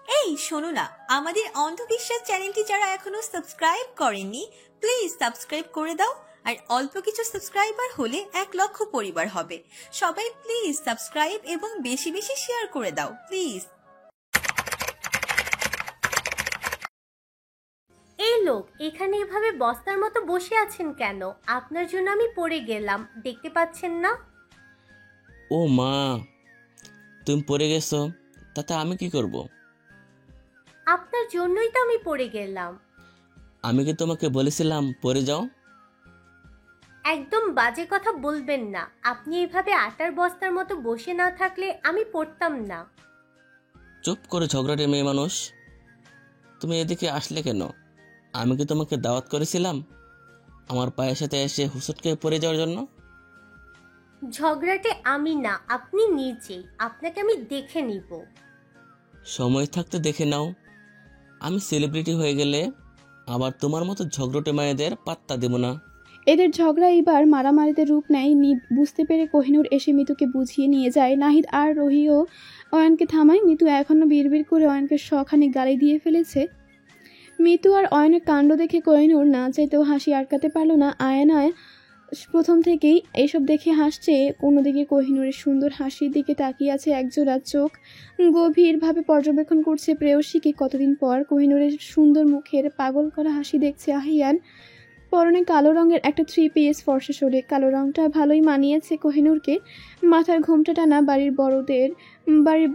এই শোনো না, আমাদের অন্ধবিশ্বাস চ্যানেলটি যারা এখনো সাবস্ক্রাইব করেননি প্লিজ সাবস্ক্রাইব করে দাও। আর অল্প কিছু সাবস্ক্রাইবার হলে 1 লক্ষ পরিবার হবে। সবাই প্লিজ সাবস্ক্রাইব এবং বেশি বেশি শেয়ার করে দাও প্লিজ। এই লোক এখানে এভাবে বস্তার মতো বসে আছেন কেন? আপনার জন্য আমি পড়ে গেলাম, দেখতে পাচ্ছেন না? ও মা, তুমি পড়ে গেছো, তাতে আমি কি করব? আপনার জন্যই তো আমি পড়ে গেলাম। আমি কি তোমাকে বলেছিলাম পড়ে যাও? একদম বাজে কথা বলবেন না। আপনি এইভাবে আটার বস্তার মতো বসে না থাকলে আমি পড়তাম না। চুপ করে ঝগড়াটে মেয়ে মানুষ। তুমি এদিকে আসলে কেন? আমি কি তোমাকে দাওয়াত করেছিলাম আমার পায়ের সাথে এসে হুসুটকে পড়ে যাওয়ার জন্য? ঝগড়াটে আমি না, আপনি নিজেই। আপনাকে আমি দেখে নিব। সময় থাকতে দেখে নাও। আমি সেলিব্রিটি হয়ে গেলে আবার তোমার মতো ঝগড়টে মায়েদের পাত্তা দেব না। এদের ঝগড়া এবার মারামারিতে রূপ নেয়। বুঝতে পেরে কোহিনূর এসে মিতুকে বুঝিয়ে নিয়ে যায়। নাহিদ আর রহিও অয়নকে থামায়। মিতু এখনো বিড়বিড় করে অয়নকে শখানি গালি দিয়ে ফেলেছে। মিতু আর অয়নের কাণ্ড দেখে কোহিনূর না চাইতেও হাসি আটকাতে পারল না। আয়নায় প্রথম থেকেই এসব দেখে হাসছে। অন্যদিকে কোহিনূরের সুন্দর হাসির দিকে তাকিয়ে আছে একজোড়া চোখ। গভীরভাবে পর্যবেক্ষণ করছে প্রেয়সীকে। কতদিন পর কোহিনূরের সুন্দর মুখের পাগল করা হাসি দেখছে আহিয়ান। পরনে কালো রঙের একটা 3 পিস ফর্সা শরীরে। কালো রঙটা ভালোই মানিয়েছে কোহিনূরকে। মাথার ঘোমটা টানা বাড়ির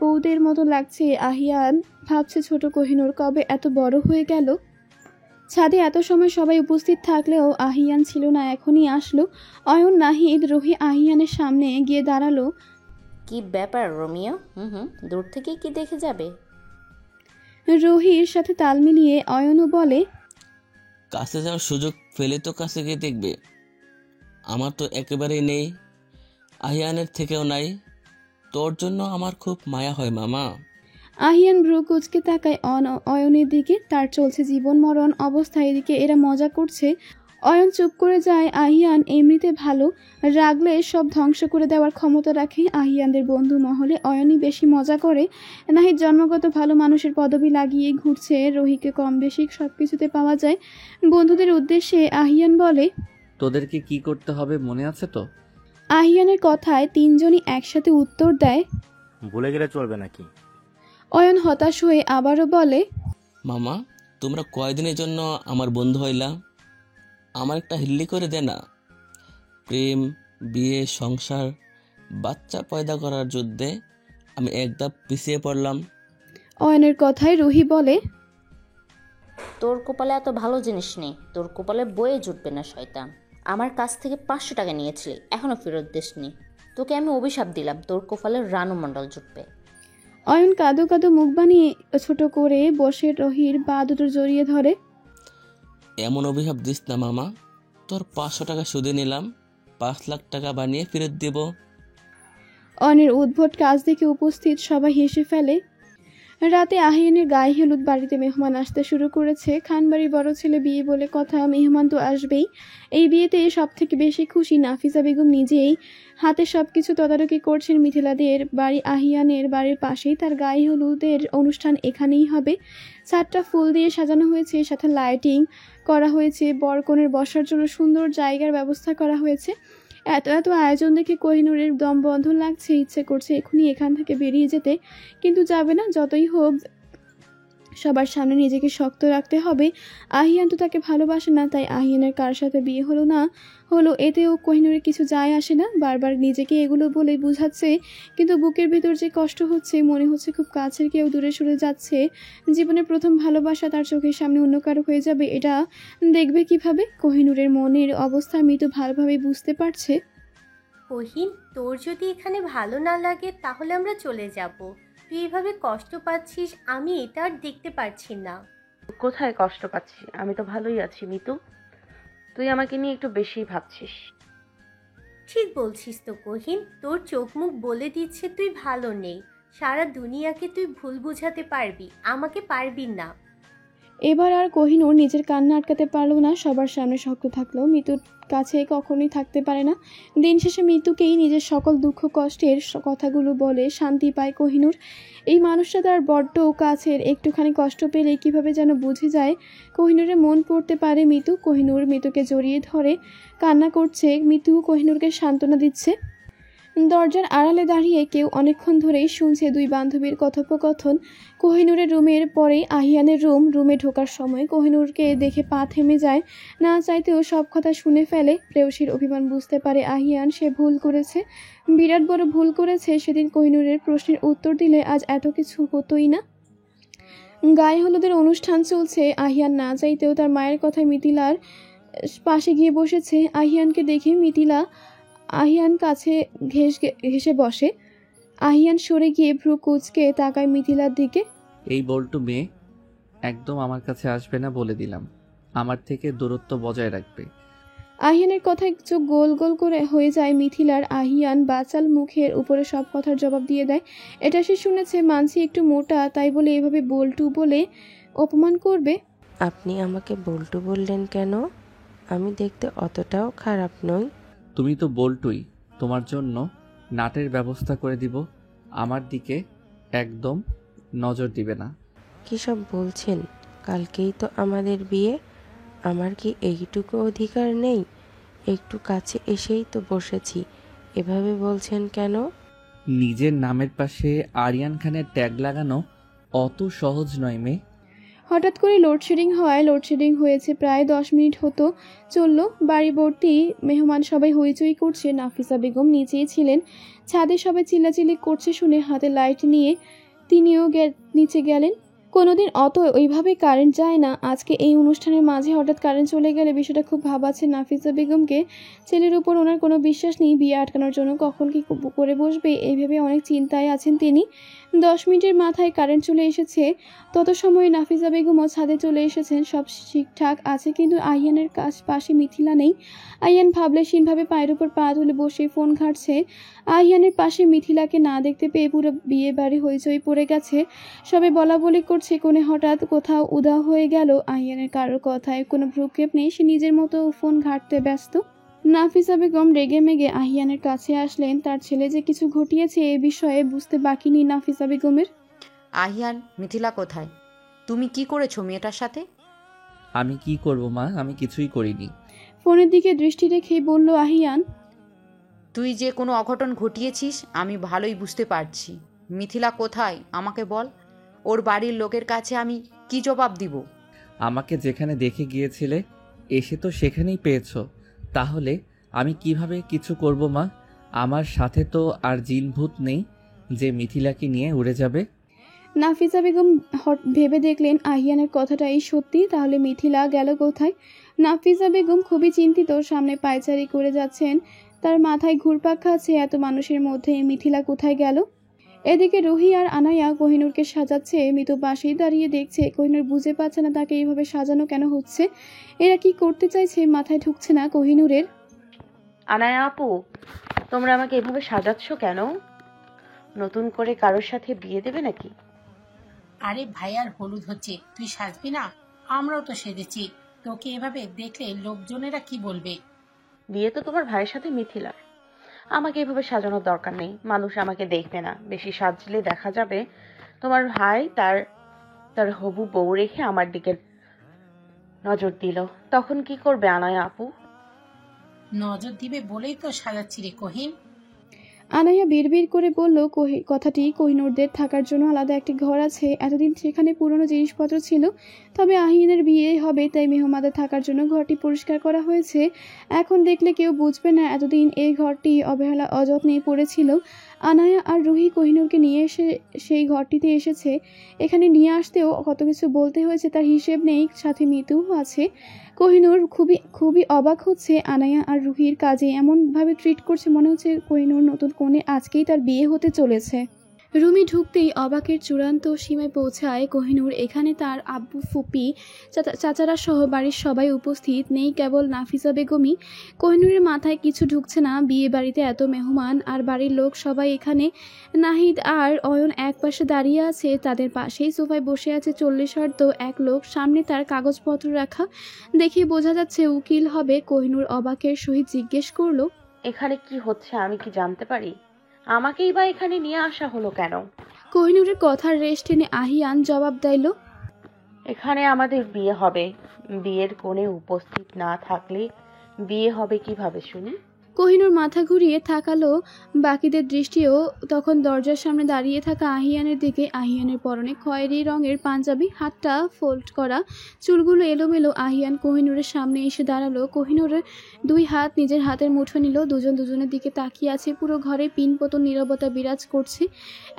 বউদের মতো লাগছে। আহিয়ান ভাবছে ছোট কোহিনূর কবে এত বড় হয়ে গেল। ছাদে এত সময় সবাই উপস্থিত থাকলেও আহিয়ান ছিল না, এখনই আসলো। অয়ন, নাহিদ, রোহি আহিয়ানের সামনে গিয়ে দাঁড়ালো। কি ব্যাপার রোমিও? দূর থেকে কি দেখে যাবে? রোহির সাথে তাল মিলিয়ে অয়নও বলে, কাছে যাওয়ার সুযোগ ফেলে তো কাছে গিয়ে দেখবে। আমার তো একেবারেই নেই, আহিয়ানের থেকেও নাই। তোর জন্য আমার খুব মায়া হয় মামা। আহিয়ান ভ্রু কুচকে তাকায় অয়নের দিকে। তার চলছে জীবন মরণ অবস্থা, এদিকে এরা মজা করছে। অয়ন চুপ করে যায়। আহিয়ান এমনিতে ভালো, রাগলে সব ধ্বংস করে দেওয়ার ক্ষমতা রাখে। আহিয়ানদের বন্ধু মহলে অয়নই বেশি মজা করে। নাহিদ জন্মগত ভালো মানুষের পদবি লাগিয়ে ঘুরছে। রোহিকে কম বেশি সব কিছুতে পাওয়া যায়। বন্ধুদের উদ্দেশ্যে আহিয়ান বলে, তোদেরকে কি করতে হবে মনে আছে তো? আহিয়ানের কথায় তিনজনই একসাথে উত্তর দেয়। ভুলে গেলে চলবে নাকি? অয়ন হতাশ হয়ে আবারও বলে, মামা, তোমরা কয়দিনের জন্য আমার বন্ধু হইলা? আমার একটা হিল্লি করে দে না। প্রেম, বিয়ে, সংসার, বাচ্চা পয়দা করার যুদ্ধে আমি একদম পিছিয়ে পড়লাম। অয়নের কথায় রুহি বলে, তোর কপালে এত ভালো জিনিস নেই, তোর কপালে বয়ে জুটবে না শয়তান। আমার কাছ থেকে 500 টাকা নিয়েছিলি, এখনো ফেরত দিসনি। তোকে আমি অভিশাপ দিলাম, তোর কপালে রানু মণ্ডল জুটবে। অয়ন কাঁদো কাঁদো মুখ বানিয়ে ছোট করে বসে রহির পা দুটো জড়িয়ে ধরে। এমন অভিশাপ দিস না মামা। তোর 500 টাকা সুদে নিলাম, 5 লাখ টাকা বানিয়ে ফেরত দেব। অয়নের উদ্ভট কাজ দেখে উপস্থিত সবাই হেসে ফেলে। রাতে আহিয়ানের গায়ে হলুদ। বাড়িতে মেহমান আসতে শুরু করেছে। খানবাড়ির বড় ছেলে বিয়ে বলে কথা, মেহমান তো আসবেই। এই বিয়েতে সব থেকে বেশি খুশি নাফিসা বেগম নিজেই। হাতে সবকিছু তদারকি করছেন। মিথিলাদের বাড়ি আহিয়ানের বাড়ির পাশেই। তার গায়ে হলুদের অনুষ্ঠান এখানেই হবে। ছাদটা ফুল দিয়ে সাজানো হয়েছে, সাথে লাইটিং করা হয়েছে। বরকনের বসার জন্য সুন্দর জায়গার ব্যবস্থা করা হয়েছে। এত এত আয়োজন দেখে কোহিনূরের দম বন্ধ লাগছে। ইচ্ছে করছে এখনই এখান থেকে বেরিয়ে যেতে, কিন্তু যাবে না। যতই হোক সবার সামনে নিজেকে শক্ত রাখতে হবে। আহিয়ান তো তাকে ভালোবাসে না, তাই আহিয়ানের কার সাথে বিয়ে হলো না হলো এতেও কোহিনূরের কিছু যায় আসে না। বারবার নিজেকে এগুলো বলে বুঝাচ্ছে, কিন্তু বুকের ভিতর যে কষ্ট হচ্ছে, মনে হচ্ছে খুব কাছের কেউ দূরে সরে যাচ্ছে। জীবনের প্রথম ভালোবাসা তার চোখের সামনে অন্য কারো হয়ে যাবে, এটা দেখবে কিভাবে? কোহিনূরের মনের অবস্থা মিতু ভালোভাবে বুঝতে পারছে। কোহিন, তোর যদি এখানে ভালো না লাগে তাহলে আমরা চলে যাব। তুই এভাবে কষ্ট পাচ্ছিস, আমি এটা আর দেখতে পারছি না। কোথায় কষ্ট পাচ্ছি? আমি তো ভালোই আছি মিতু। তুই আমাকে নিয়ে একটু বেশি ভাবছিস। ঠিক বলছিস তো কোহিন, তোর চোখ মুখ বলে দিচ্ছে তুই ভালো নেই। সারা দুনিয়াকে তুই ভুল বুঝাতে পারবি, আমাকে পারবি না। এবার আর কোহিনূর নিজের কান্না আটকাতে পারল না। সবার সামনে শক্ত থাকলেও মিতুর কাছে কখনোই থাকতে পারে না। দিন শেষে মিতুকেই নিজের সকল দুঃখ কষ্টের কথাগুলো বলে শান্তি পায় কোহিনূর। এই মানুষটা তার বড্ড কাছের, একটুখানি কষ্ট পেলে কিভাবে যেন বুঝে যায়। কোহিনূরের মন পড়তে পারে মিতু। কোহিনূর মিতুকে জড়িয়ে ধরে কান্না করছে, মিতু কোহিনূরকে সান্ত্বনা দিচ্ছে। দরজার আড়ালে দাঁড়িয়ে কেউ অনেকক্ষণ ধরেই শুনছে দুই বান্ধবীর কথোপকথন। কোহিনূরের রুমের পরেই আহিয়ানের রুমে ঢোকার সময় কোহিনূরকে দেখে পা থেমে যায়। না চাইতেও সব কথা শুনে ফেলে। প্রেয়সীর অভিমান বুঝতে পারে আহিয়ান, সে ভুল করেছে, বিরাট বড় ভুল করেছে। সেদিন কোহিনূরের প্রশ্নের উত্তর দিলে আজ এত কিছু হতোই না। গায়ে হলুদের অনুষ্ঠান চলছে। আহিয়ান না চাইতেও তার মায়ের কথায় মিথিলার পাশে গিয়ে বসেছে। আহিয়ানকে দেখে মিথিলা আহিয়ান কাছে ঘেঁষে বসে। আহিয়ান সরে গিয়ে ভ্রু কুঁচকে তাকায় মিথিলার দিকে। এই বল্টু মেয়ে একদম আমার কাছে আসবে না বলে দিলাম, আমার থেকে দূরত্ব বজায় রাখবে। আহিয়ানের কথায় চোখ গোল গোল করে হয়ে যায় মিথিলার। আহিয়ান বাচাল মুখের উপরে সব কথার জবাব দিয়ে দেয়। এটা সে শুনেছে, মানছি একটু মোটা, তাই বলে এভাবে বল্টু বলে অপমান করবে? আপনি আমাকে বল্টু বললেন কেন? আমি দেখতে অতটাও খারাপ নই। তুমি তো বল্টুই, তোমার জন্য নাটের ব্যবস্থা করে দিব। আমার দিকে একদম নজর দিবে না। কী সব বলছেন? কালকেই তো আমাদের বিয়ে। আমার কি এইটুকু অধিকার নেই? একটু কাছে এসেই তো বসেছি, এভাবে বলছেন কেন? নিজের নামের পাশে আরিয়ান খানের ট্যাগ লাগানো অত সহজ নয় মেয়ে। হঠাৎ করে লোডশেডিং হওয়ায়, লোডশেডিং হয়েছে প্রায় 10 মিনিট হতো চলল। বাড়ি ভর্তি মেহমান, সবাই হইচই করছে। নাফিসা বেগম নিচেই ছিলেন। ছাদে সবাই চিল্লাচিল্লি করছে শুনে হাতে লাইট নিয়ে তিনিও নিচে গেলেন। কোনোদিন অত ওইভাবে কারেন্ট যায় না। আজকে এই অনুষ্ঠানের মাঝে হঠাৎ কারেন্ট চলে গেলে বিষয়টা খুব ভাবাচ্ছে নাফিসা বেগমকে। ছেলের উপর ওনার কোনো বিশ্বাস নেই। বিয়ে আটকানোর জন্য কখন কি করে বসবে এই ভেবে অনেক চিন্তায় আছেন তিনি। 10 মিনিটের মাথায় কারেন্ট চলে এসেছে। তত সময়ে নাফিসা বেগমও ছাদে চলে এসেছেন। সব ঠিকঠাক আছে, কিন্তু আইয়ানের পাশে মিথিলা নেই। আইয়ান ভাবলেশীনভাবে পায়ের উপর পা তুলে বসে ফোন ঘাঁটছে। আইয়ানের পাশে মিথিলাকে না দেখতে পেয়ে পুরো বিয়ে বাড়ি হইচই পড়ে গেছে। সবে বলা বলি করছে, কোণে হঠাৎ কোথাও উধাও হয়ে গেল। আইয়ানের কারোর কথায় কোনো ভ্রুক্ষেপ নেই, সে নিজের মতো ফোন ঘাঁটতে ব্যস্ত। নাফিসা বেগম রেগে মেগে আহিয়ানের কাছে আসলেন। তার ছেলে যে কিছু ঘটিয়েছে এ বিষয়ে বুঝতে বাকি নেই নাফিসা বেগমের। আহিয়ান, মিথিলা কোথায়? তুমি কি করেছো মেয়েটার সাথে? আমি কি করব মা, আমি কিছুই করিনি। ফোনের দিকে দৃষ্টি রেখেই বলল আহিয়ান। তুই যে কোনো অঘটন ঘটিয়েছিস আমি ভালোই বুঝতে পারছি। মিথিলা কোথায় আমাকে বল। ওর বাড়ির লোকের কাছে আমি কি জবাব দিব? আমাকে যেখানে দেখে গিয়েছিলে এসে তো সেখানেই পেয়েছো, তাহলে আমি কিভাবে কিছু করব মা? আমার সাথে তো আর জিন ভূত নেই যে মিথিলাকে নিয়ে উড়ে যাবে। নাফিসা বেগম ভেবে দেখলেন আহিয়ানের কথাটাই সত্যি, তাহলে মিথিলা গেল কোথায়? নাফিসা বেগম খুবই চিন্তিত। সামনে পায়চারি করে যাচ্ছেন, তার মাথায় ঘুরপাক খাচ্ছে এত মানুষের মধ্যে মিথিলা কোথায় গেল। এদিকে রুহি আর আনায়া কোহিনূরকে সাজাচ্ছে। মিতু পাশেই দাঁড়িয়ে দেখছে। কোহিনূর বুঝে পাচ্ছে না তাকে এইভাবে সাজানো কেন হচ্ছে। এরা কি করতে চাইছে মাথায় ঢুকছে না কোহিনূরের। আনায়া আপু, তোমরা আমাকে এভাবে সাজাচ্ছ কেন? নতুন করে কারোর সাথে বিয়ে দেবে নাকি? আরে ভাইয়ার হলুদ হচ্ছে, তুই সাজবি না? আমরাও তো সেজেছি, তোকে এভাবে দেখলে লোকজনেরা কি বলবে? বিয়ে তো তোমার ভাইয়ের সাথে মিথিলার, আমাকে এভাবে সাজানোর দরকার নেই। মানুষ আমাকে দেখবে না, বেশি সাজলে দেখা যাবে তোমার ভাই তার হবু বউ রেখে আমার দিকে নজর দিল, তখন কি করবে আনায়া আপু? নজর দিবে বলেই তো সাজাচ্ছি রে কহিম। আনায়া বিড়বিড় করে বলল, কথাটি কোহিনূরদের থাকার জন্য আলাদা একটি ঘর আছে। এতদিন সেখানে পুরনো জিনিসপত্র ছিল, তবে আহিনের বিয়ে হবে তাই মেহমানদের থাকার জন্য ঘরটি পরিষ্কার করা হয়েছে। এখন দেখলে কেউ বুঝবে না এতদিন এই ঘরটি অবহেলা অযত্নে পড়েছিল। আনায়া আর রুহি কোহিনূরকে নিয়ে এসে সেই ঘরটিতে এসেছে। এখানে নিয়ে আসতেও কত কিছু বলতে হয়েছে তার হিসেব নেই, সাথে মিতু আছে। কোহিনূর খুবই অবাক হচ্ছে আনায়া আর রুহির কাজে। এমনভাবে ট্রিট করছে মনে হচ্ছে কোহিনূর নতুন কোণে আজকেই তার বিয়ে হতে চলেছে। রুমে ঢুকতেই অবাকের চূড়ান্ত সীমায় পৌঁছায় কোহিনূর। এখানে তার আব্বু, ফুপি, চাচারা সহ বাড়ির সবাই উপস্থিত, নেই কেবল নাফিসা বেগমই। কোহিনূরের মাথায় কিছু ঢুকছে না। বিয়ে বাড়িতে এত মেহমান আর বাড়ির লোক সবাই এখানে। নাহিদ আর অয়ন এক পাশে দাঁড়িয়ে আছে, তাদের পাশেই সোফায় বসে আছে 40 এক লোক, সামনে তার কাগজপত্র রাখা। দেখে বোঝা যাচ্ছে উকিল হবে। কোহিনূর অবাকের সহিত জিজ্ঞেস করলো, এখানে কি হচ্ছে আমি কি জানতে পারি? আমাকেই বা এখানে নিয়ে আসা হলো কেন? কোহিনূরের কথার রেশ টেনে আহিয়ান জবাব দিল, এখানে আমাদের বিয়ে হবে। বিয়ের কোণে উপস্থিত না থাকলে বিয়ে হবে কিভাবে শুনি? কোহিনূর মাথা ঘুরিয়ে তাকালো। বাকিদের দৃষ্টিও তখন দরজার সামনে দাঁড়িয়ে থাকা আহিয়ানের দিকে। আহিয়ানের পরনে খয়েরি রঙের পাঞ্জাবি, হাতটা ফোল্ড করা, চুলগুলো এলোমেলো। আহিয়ান কোহিনূরের সামনে এসে দাঁড়ালো। কোহিনূরের 2 হাত নিজের হাতের মুঠো নিল। দুজন দুজনের দিকে তাকিয়ে আছে। পুরো ঘরে পিনপতন নীরবতা বিরাজ করছে।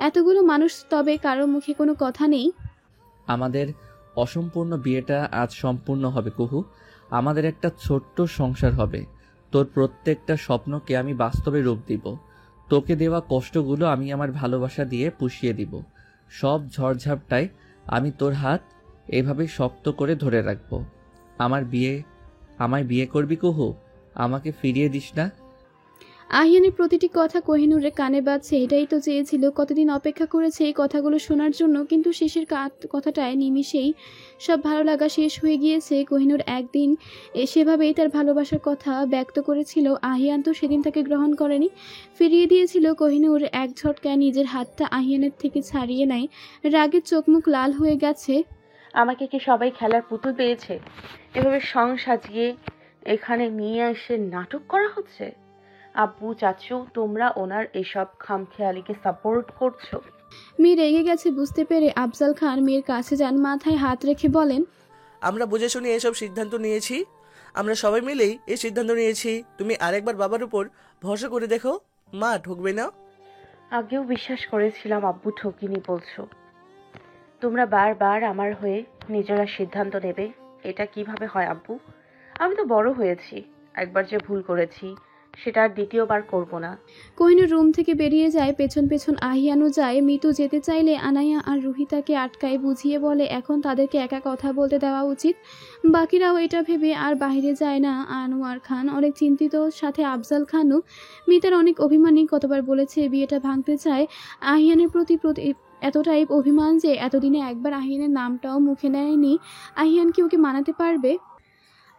এতগুলো মানুষ, তবে কারো মুখে কোনো কথা নেই। আমাদের অসম্পূর্ণ বিয়েটা আজ সম্পূর্ণ হবে কুহু। আমাদের একটা ছোট্ট সংসার হবে। তোর প্রত্যেকটা স্বপ্নকে আমি বাস্তবে রূপ দিব। তোকে দেওয়া কষ্টগুলো আমি আমার ভালোবাসা দিয়ে পুষিয়ে দিব। সব ঝড়ঝাপটায় আমি তোর হাত এভাবে শক্ত করে ধরে রাখব। আমায় বিয়ে করবি কুহু? আমাকে ফিরিয়ে দিস না। আহিয়ানের প্রতিটি কথা কোহিনূরের কানে বাজছে। এটাই তো চেয়েছিল, কতদিন অপেক্ষা করেছে এই কথাগুলো শোনার জন্য। কিন্তু শেষের কথাটায় নিমিষেই সব ভালো লাগা শেষ হয়ে গিয়েছে। কোহিনূর একদিন সেভাবেই তার ভালোবাসার কথা ব্যক্ত করেছিল। আহিয়ান তো সেদিন তাকে গ্রহণ করেনি, ফিরিয়ে দিয়েছিল। কোহিনূর এক ঝটকায় নিজের হাতটা আহিয়ানের থেকে ছাড়িয়ে নেয়। রাগে চোখ মুখ লাল হয়ে গেছে। আমাকে কি সবাই খেলার পুতুল পেয়েছে? এভাবে সং সাজিয়ে এখানে নিয়ে এসে নাটক করা হচ্ছে? আব্বু, চাচু, তোমরা ওনার এসব খামখেয়ালিকে সাপোর্ট করছো? মেয়ে রেগে গেছে বুঝতে পেরে আফজাল খান মেয়ের কাছে যান, মাথায় হাত রেখে বলেন, আমরা বুঝে শুনে এসব সিদ্ধান্ত নিয়েছি। আমরা সবাই মিলেই এই সিদ্ধান্ত নিয়েছি। তুমি আরেকবার বাবার উপর ভরসা করে দেখো, মা ঠকবে না। আগেও বিশ্বাস করেছিলাম আব্বু ঠকিনি বলছো। তোমরা বারবার আমার হয়ে নিজেরা সিদ্ধান্ত নেবে, এটা কিভাবে হয় আব্বু? আমি তো বড় হয়েছি, একবার যে ভুল করেছি সেটা আর দ্বিতীয়বার করব না। কোহিনূর রুম থেকে বেরিয়ে যায়, পেছন পেছন আহিয়ানও যায়। মিতু যেতে চাইলে আনায়া আর রুহিতাকে আটকায়, বুঝিয়ে বলে এখন তাদেরকে একা কথা বলতে দেওয়া উচিত। বাকিরাও এটা ভেবে আর বাইরে যায় না। আনোয়ার খান অনেক চিন্তিত, সাথে আফজাল খানও। মিতার অনেক অভিমানী, কতবার বলেছে বিয়েটা ভাঙতে চায়। আহিয়ানের প্রতি এতটাই অভিমান যে এতদিনে একবার আহিয়ানের নামটাও মুখে নেয়নি। আহিয়ান কি ওকে মানাতে পারবে?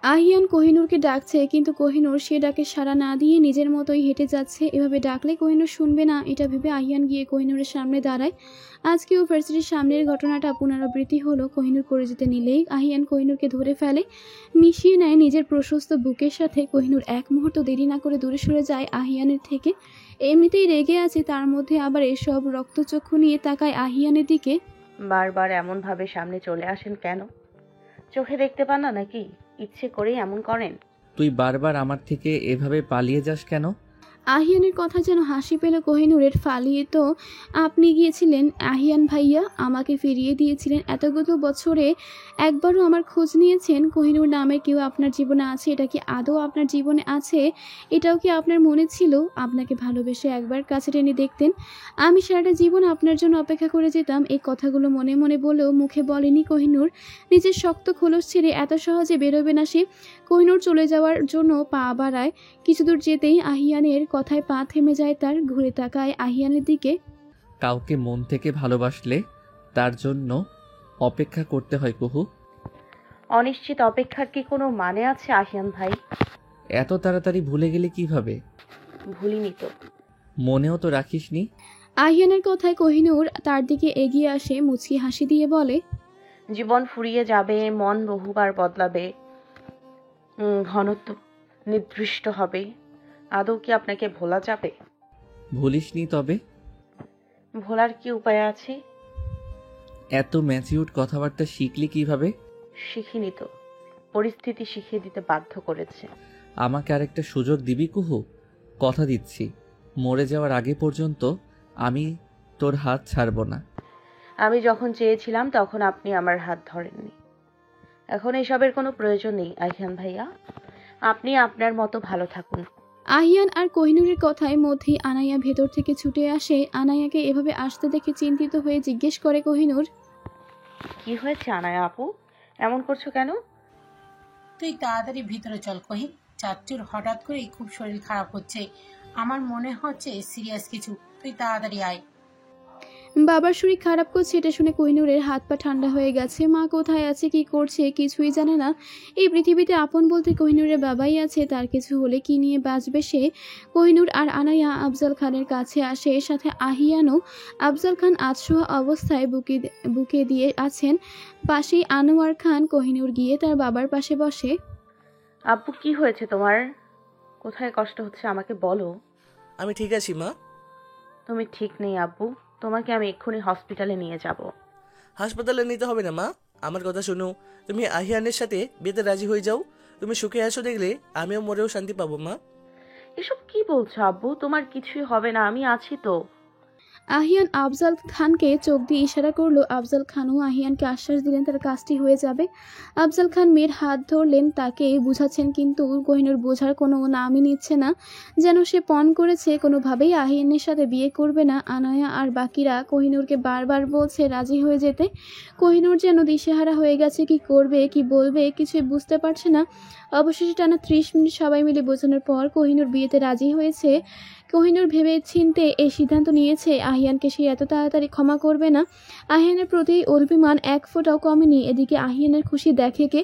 আহিয়ান কোহিনূরকে ডাকছে, কিন্তু কোহিনূর সে ডাকে সাড়া না দিয়ে নিজের মতোই হেঁটে যাচ্ছে। এভাবে ডাকলে কোহিনূর শুনবে না, এটা ভেবে আহিয়ান গিয়ে কোহিনূরের সামনে দাঁড়ায়। আজকেও ভার্সিটির সামনের ঘটনাটা পুনরাবৃত্তি হলো। কোহিনূর করে যেতে নিলেই আহিয়ান কোহিনূরকে ধরে ফেলে, মিশিয়ে নেয় নিজের প্রশস্ত বুকের সাথে। কোহিনূর এক মুহূর্ত দেরি না করে দূরে সরে যায় আহিয়ানের থেকে। এমনিতেই রেগে আছে, তার মধ্যে আবার এসব রক্তচক্ষু নিয়ে তাকায় আহিয়ানের দিকে। বারবার এমন ভাবে সামনে চলে আসেন কেন? চোখে দেখতে পান না নাকি? ইচ্ছে করেই এমন করেন? তুই বারবার আমার থেকে এভাবে পালিয়ে যাস কেন? আহিয়ানের কথা যেন হাসি পেল কোহিনূরের। ফালিয়ে তো আপনি গিয়েছিলেন আহিয়ান ভাইয়া, আমাকে ফিরিয়ে দিয়েছিলেন। এতগুলো বছরে একবারও আমার খোঁজ নিয়েছেন? কোহিনূর নামে কেউ আপনার জীবনে আছে? এটা কি আদৌ আপনার জীবনে আছে? এটাও কি আপনার মনে ছিল? আপনাকে ভালোবেসে একবার কাছে টেনে দেখতেন। আমি সারাটা জীবন আপনার জন্য অপেক্ষা করে যেতাম। এই কথাগুলো মনে মনে বলেও মুখে বলেনি কোহিনূর। নিজের শক্ত খোলস ছেড়ে এত সহজে বেরোবে না সে। কোহিনূর চলে যাওয়ার জন্য পা বাড়ায়। কিছু দূর যেতেই আহিয়ানের কথায় পা থেমে যায় তার। ঘুরে তাকায় আহিয়ানের দিকে। কাউকে মন থেকে ভালোবাসলে তার জন্য অপেক্ষা করতে হয় কুহু। অনিশ্চিত অপেক্ষার কি কোনো মানে আছে আহিয়ান ভাই? এত তাড়াতাড়ি ভুলে গেলে কিভাবে? ভুলিনি তো। মনেও তো রাখিসনি। আহিয়ানের কথায় কোহিনূর তার দিকে এগিয়ে আসে, মুচকি হাসি দিয়ে বলে, জীবন ফুরিয়ে যাবে, মন বহুবার বদলাবে, ঘনত্ব নির্দিষ্ট হবে, আদৌ কি আপনাকে ভোলা যাবে? ভুলিসনি তবে? ভোলার কি উপায় আছে? এত ম্যাচিউরড কথাবার্তা শিখলি কিভাবে? শিখিনি তো, পরিস্থিতি শিখিয়ে দিতে বাধ্য করেছে। আমাকে আরেকটা সুযোগ দিবি কুহু? কথা দিচ্ছি, মরে যাওয়ার আগে পর্যন্ত আমি তোর হাত ছাড়ব না। আমি যখন চেয়েছিলাম তখন আপনি আমার হাত ধরেননি। এখন এসবের কোনো প্রয়োজন নেই আহিয়ান ভাইয়া, আপনি আপনার মতো ভালো থাকুন। আহিয়ান আর কোহিনূরের কথায় মধ্যেই আনায়া ভেতর থেকে ছুটে আসে। আনায়াকে এভাবে আসতে দেখে চিন্তিত হয়ে জিজ্ঞেস করে কোহিনূর, কি হয়েছে আনায়া আপু, এমন করছো কেন? তুই তাড়াতাড়ি ভিতরে চল কহিন। চাচ্চুর হঠাৎ করেই খুব শরীর খারাপ হচ্ছে, আমার মনে হচ্ছে সিরিয়াস কিছু। তুই তাড়াতাড়ি আয়। বাবার শরীর খারাপ করছে এটা শুনে কোহিনূরের হাত পা ঠান্ডা হয়ে গেছে। মা কোথায় আছে, কি করছে কিছুই জানে না। এই পৃথিবীতে আপন বলতে কোহিনূরের বাবাই আছে, তার কিছু হলে কি নিয়ে বাঁচবে সে। কোহিনূর আর আনায়া আফজাল খানের কাছে আসে, সাথে আহিয়ানও। আফজাল খান আধশোয়া অবস্থায় বুকে দিয়ে আছেন। পাশেই আনোয়ার খান। কোহিনূর গিয়ে তার বাবার পাশে বসে। আব্বু কি হয়েছে তোমার? কোথায় কষ্ট হচ্ছে আমাকে বলো। আমি ঠিক আছি মা। তুমি ঠিক নেই আব্বু, তোমাকে আমি এক্ষুনি হসপিটালে নিয়ে যাব। হাসপাতালে নিতে হবে না মা, আমার কথা শোনো। তুমি আহিয়ানের সাথে বিয়েতে রাজি হয়ে যাও। তুমি সুখে আছো দেখলে আমিও মরেও শান্তি পাবো মা। এসব কি বলছো আব্বু, তোমার কিছুই হবে না, আমি আছি তো। আহিয়ান আফজাল খানকে চোখ দিয়ে ইশারা করলো। আফজাল খানও আহিয়ানকে আশ্বাস দিলেন তার কাজটি হয়ে যাবে। আফজাল খান মেয়ের হাত ধরলেন, তাকে বুঝাচ্ছেন, কিন্তু কোহিনূর বোঝার কোনো নামই নিচ্ছে না। যেন সে পণ করেছে, কোনোভাবেই আহিয়ানের সাথে বিয়ে করবে না। আনায়া আর বাকিরা কোহিনূরকে বারবার বলছে রাজি হয়ে যেতে। কোহিনূর যেন দিশেহারা হয়ে গেছে, কি করবে কি বলবে কিছুই বুঝতে পারছে না। অবশেষে টানা 30 মিনিট সবাই মিলে বোঝানোর পর কোহিনূর বিয়েতে রাজি হয়েছে। কোহিনূর ভেবে চিন্তে এই সিদ্ধান্ত নিয়েছে আহিয়ানকে সে এত তাড়াতাড়ি ক্ষমা করবে না। আহিয়ানের প্রতি অভিমান এক ফোঁটাও কমেনি। এদিকে আহিয়ানের খুশি দেখে কে,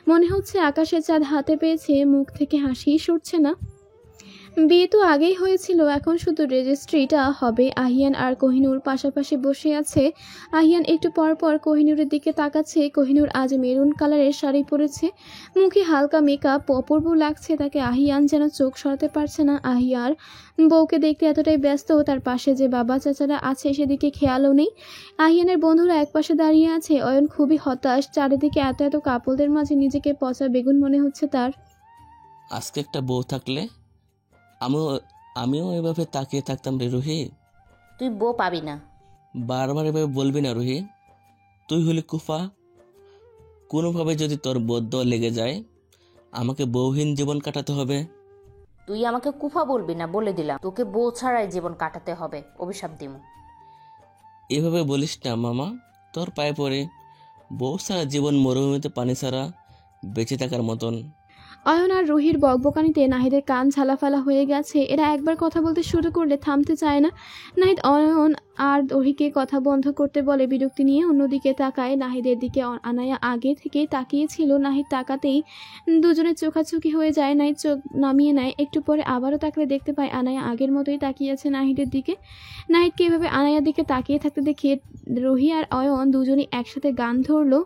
মনে হচ্ছে আকাশের চাঁদ হাতে পেয়েছে, মুখ থেকে হাসি সরছে না। বিয়ে তো আগেই হয়েছিল, এখন শুধু রেজিস্ট্রিটা হবে। আহিয়ান আর কোহিনূর পাশাপাশি বসে আছে। আহিয়ান একটু পর পর কোহিনূরের দিকে তাকাচ্ছে। কোহিনূর আজ মেরুন কালারের শাড়ি পরেছে, মুখে হালকা মেকআপ, অপূর্ব লাগছে তাকে। আহিয়ান যেন চোখ সরাতে পারছে না আহিয়ার বউকে দেখতে, এতটাই ব্যস্ত। তার পাশে যে বাবা চাচারা আছে সেদিকে খেয়ালও নেই। আহিয়ানের বন্ধুরা একপাশে দাঁড়িয়ে আছে। অয়ন খুবই হতাশ, চারিদিকে এত এত কাপলদের মাঝে নিজেকে পচা বেগুন মনে হচ্ছে তার। আজকে একটা বউ থাকলে আমিও এভাবে তাকিয়ে থাকতাম রে রুহি। তুই বউ পাবি না। বারবার এভাবে বলবি না রুহি, তুই হলি কুফা। কোনোভাবে যদি তোর বদ্ধ লেগে যায় আমাকে বউহীন জীবন কাটাতে হবে। তুই আমাকে কুফা বলবি না, বলে দিলাম। তোকে বউ ছাড়াই জীবন কাটাতে হবে, অভিশাপ দিমু। এভাবে বলিস না মামা, তোর পায়ে পড়ে। বউ ছাড়া জীবন মরুভূমিতে পানি ছাড়া বেঁচে থাকার মতন। অয়ন আর রুহির বকবকানিতে নাহিদের কান ঝালাফালা হয়ে গেছে। এরা একবার কথা বলতে শুরু করলে থামতে চায় না। নাহিদ অয়ন আর রুহিকে কথা বন্ধ করতে বলে বিরক্তি নিয়ে অন্যদিকে তাকায়। নাহিদের দিকে আনায়া আগে থেকেই তাকিয়েছিল। নাহিদ তাকাতেই দুজনে চোখাচোখি হয়ে যায়। নাহিদ চোখ নামিয়ে নেয়। একটু পরে আবারও তাকলে দেখতে পায় আনায়া আগের মতোই তাকিয়ে আছে নাহিদের দিকে। নাহিদকে এভাবে আনায়ার দিকে তাকিয়ে থাকতে দেখে রুহি আর অয়ন দুজনই একসাথে গান ধরলো।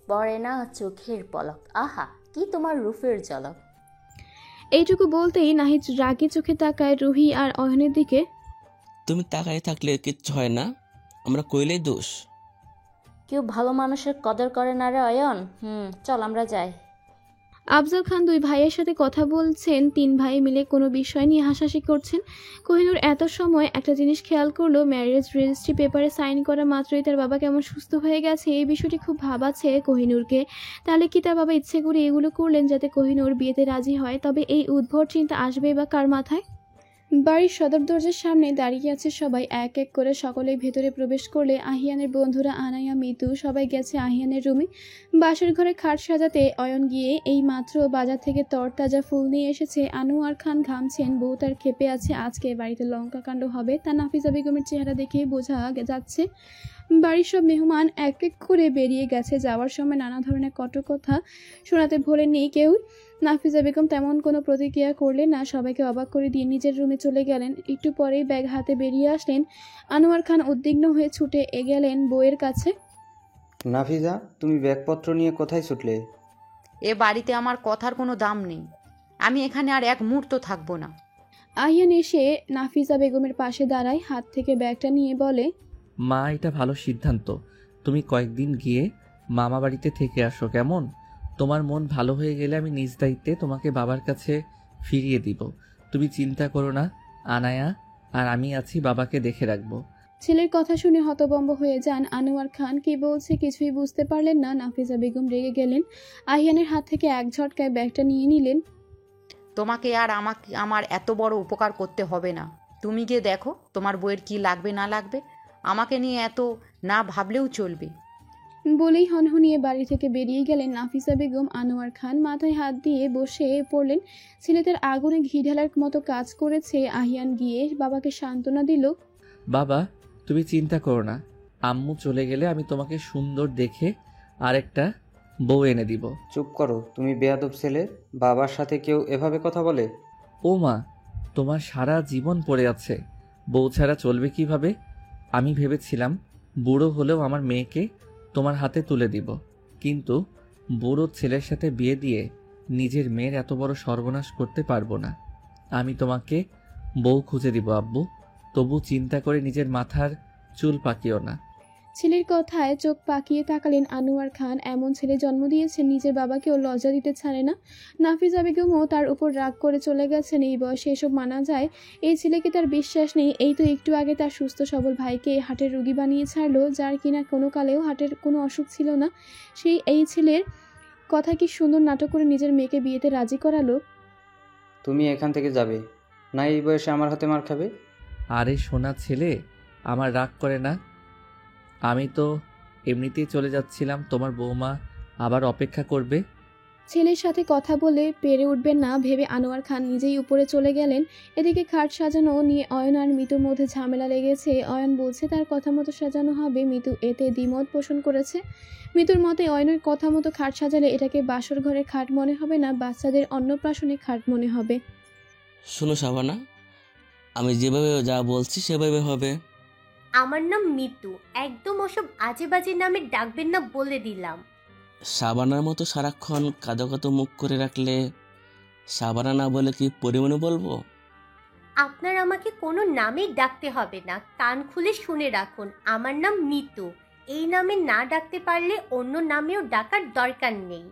পড়ে না চোখের পলক, আহা কি তোমার রূপের ঝলক। এইটুকু বলতেই নাহিদ রাগে চোখে তাকায় রুহি আর অয়নের দিকে। তুমি তাকায় থাকলে কিচ্ছু হয় না, আমরা কইলেই দোষ। কেউ ভালো মানুষের কদর করে না রে অয়ন। চল আমরা যাই। আফজাল খান দুই ভাইয়ের সাথে কথা বলছেন। 3 ভাই মিলে কোনো বিষয় নিয়ে হাসাহাসি করছেন। কোহিনূর এত সময় একটা জিনিস খেয়াল করলো, ম্যারেজ রেজিস্ট্রি পেপারে সাইন করা মাত্রই তার বাবা কেমন সুস্থ হয়ে গেছে। এই বিষয়টি খুব ভাবাচ্ছে কোহিনূরকে। তাহলে কি তার বাবা ইচ্ছে করে এগুলো করলেন যাতে কোহিনূর বিয়েতে রাজি হয়? তবে এই উদ্ভট চিন্তা আসবে বা কার মাথায়? বাড়ির সদর দরজার সামনে দাঁড়িয়ে আছে সবাই। এক এক করে সকলেই ভেতরে প্রবেশ করলে আহিয়ানের বন্ধুরা আনায়া, মিতু সবাই গেছে আহিয়ানের রুমে। বাসর ঘরে খাট সাজাতে অয়ন গিয়ে এই মাত্র বাজার থেকে তরতাজা ফুল নিয়ে এসেছে। আনোয়ার খান ঘামছেন, বউ তার ক্ষেপে আছে। আজকে বাড়িতে লঙ্কা কাণ্ড হবে, তা নাফিজা বেগমের চেহারা দেখে বোঝা যাচ্ছে। বাড়ির সব মেহমান এক এক করে বেরিয়ে গেছে। যাওয়ার সময় নানা ধরনের কটুকথা শোনাতে ভোলেননি কেউ। নাফিজা বেগম তেমন কোনো প্রতিক্রিয়া করলেন না, সবাইকে অবাক করে দিয়ে নিজের রুমে চলে গেলেন। একটু পরেই ব্যাগ হাতে বেরিয়ে আসলেন। আনোয়ার খান উদ্বিগ্ন হয়ে ছুটে গেলেন বউয়ের কাছে। নাফিজা, তুমি ব্যাগপত্র নিয়ে কোথায় ছুটলে? এ বাড়িতে আমার কথার কোনো দাম নেই, আমি এখানে আর এক মুহূর্ত থাকবো না। আহিয়ান এসে নাফিজা বেগমের পাশে দাঁড়ায়, হাত থেকে ব্যাগটা নিয়ে বলে, মা এটা ভালো সিদ্ধান্ত। তুমি কয়েকদিন গিয়ে মামা বাড়িতে থেকে আসো কেমন? তোমার মন ভালো হয়ে গেলে আমি নিজ দায়িত্বে তোমাকে বাবার কাছে ফিরিয়ে দিব। তুমি চিন্তা করো না, আনায়া আর আমি আছি, বাবাকে দেখে রাখবো। ছেলের কথা শুনে হতভম্ব হয়ে যান আনোয়ার খান। কি বলছে কিছুই বুঝতে পারলেন না। নাফিজা বেগম রেগে গেলেন। আহিয়ানের হাত থেকে এক ঝটকায় ব্যাগটা নিয়ে নিলেন। তোমাকে আর আমার এত বড় উপকার করতে হবে না। তুমি গিয়ে দেখো তোমার বইয়ের কি লাগবে না লাগবে, আমাকে নিয়ে এত না ভাবলেও চলবে। বলেই হনহনিয়ে বাড়ি থেকে বেরিয়ে গেলেন নাফিসা বেগম। আনোয়ার খান মাথায় হাত দিয়ে বসে পড়লেন। ছেলেদের আগুনে ঘি ঢালার মতো কাজ করেছে। আহিয়ান গিয়ে বাবাকে সান্ত্বনা দিল। বাবা, তুমি চিন্তা করো না, আম্মু চলে গেলে আমি তোমাকে সুন্দর দেখে আরেকটা বউ এনে দিব। চুপ করো, তুমি বেয়াদব ছেলে। বাবার সাথে কেউ এভাবে কথা বলে? ও মা, তোমার সারা জীবন পড়ে আছে, বউ ছাড়া চলবে কিভাবে? আমি ভেবেছিলাম বুড়ো হলেও আমার মেয়েকে তোমার হাতে তুলে দিব, কিন্তু বুড়ো ছেলের সাথে বিয়ে দিয়ে নিজের মেয়ের এত বড় সর্বনাশ করতে পারবো না। আমি তোমাকে বউ খুঁজে দিব আব্বু, তবু চিন্তা করে নিজের মাথার চুল পাকিও না। ছেলের কথায় চোখ পাকিয়ে তাকালেন আনোয়ার খান। এমন ছেলে জন্ম দিয়েছেন, নিজের বাবাকেও লজ্জা দিতে ছাড়ে না। নাফিজা বেগমও তার উপর রাগ করে চলে গেছেন। এই বয়সে এসব মানা যায়? এই ছেলেকে তার বিশ্বাস নেই। এই তো একটু আগে তার সুস্থ সবল ভাইকে হার্টের রোগী বানিয়ে ছাড়লো, যার কিনা কোনো কালেও হার্টের কোনো অসুখ ছিল না। এই ছেলের কথা কি সুন্দর নাটক করে নিজের মেয়েকে বিয়েতে রাজি করালো। তুমি এখান থেকে যাবে না, এই বয়সে আমার হাতে মার খাবে। আরে সোনা ছেলে, আমার রাগ করে না, আমি তো এমনিতেই চলে যাচ্ছিলাম, তোমার বৌমা আবার অপেক্ষা করবে। ছেলের সাথে কথা বলে পেরে উঠবেন না ভেবে আনোয়ার খান নিজেই উপরে চলে গেলেন। এদিকে খাট সাজানো নিয়ে অয়ন আর মিতুর মধ্যে ঝামেলা লেগেছে। অয়ন বলছে তার কথা মতো সাজানো হবে, মিতু এতে দ্বিমত পোষণ করেছে। মিতুর মতে অয়নের কথা মতো খাট সাজালে এটাকে বাসর ঘরের খাট মনে হবে না, বাচ্চাদের অন্নপ্রাশনে খাট মনে হবে। শোনো শাবানা, আমি যেভাবে যা বলছি সেভাবে হবে। আমার নাম মিতু, একদম ওসব আজে বাজে নামে ডাকবেন না বলে দিলাম। শাবানার মতো সারাক্ষণ কাদো কাদো মুখ করে রাখলে শাবানা না বলে কি পরিমণি বলবো? আপনার আমাকে কোনো নামেই ডাকতে হবে না, কান খুলে শুনে রাখুন। আমার নাম মিতু, এই নামে না ডাকতে পারলে অন্য নামেও ডাকার দরকার নেই।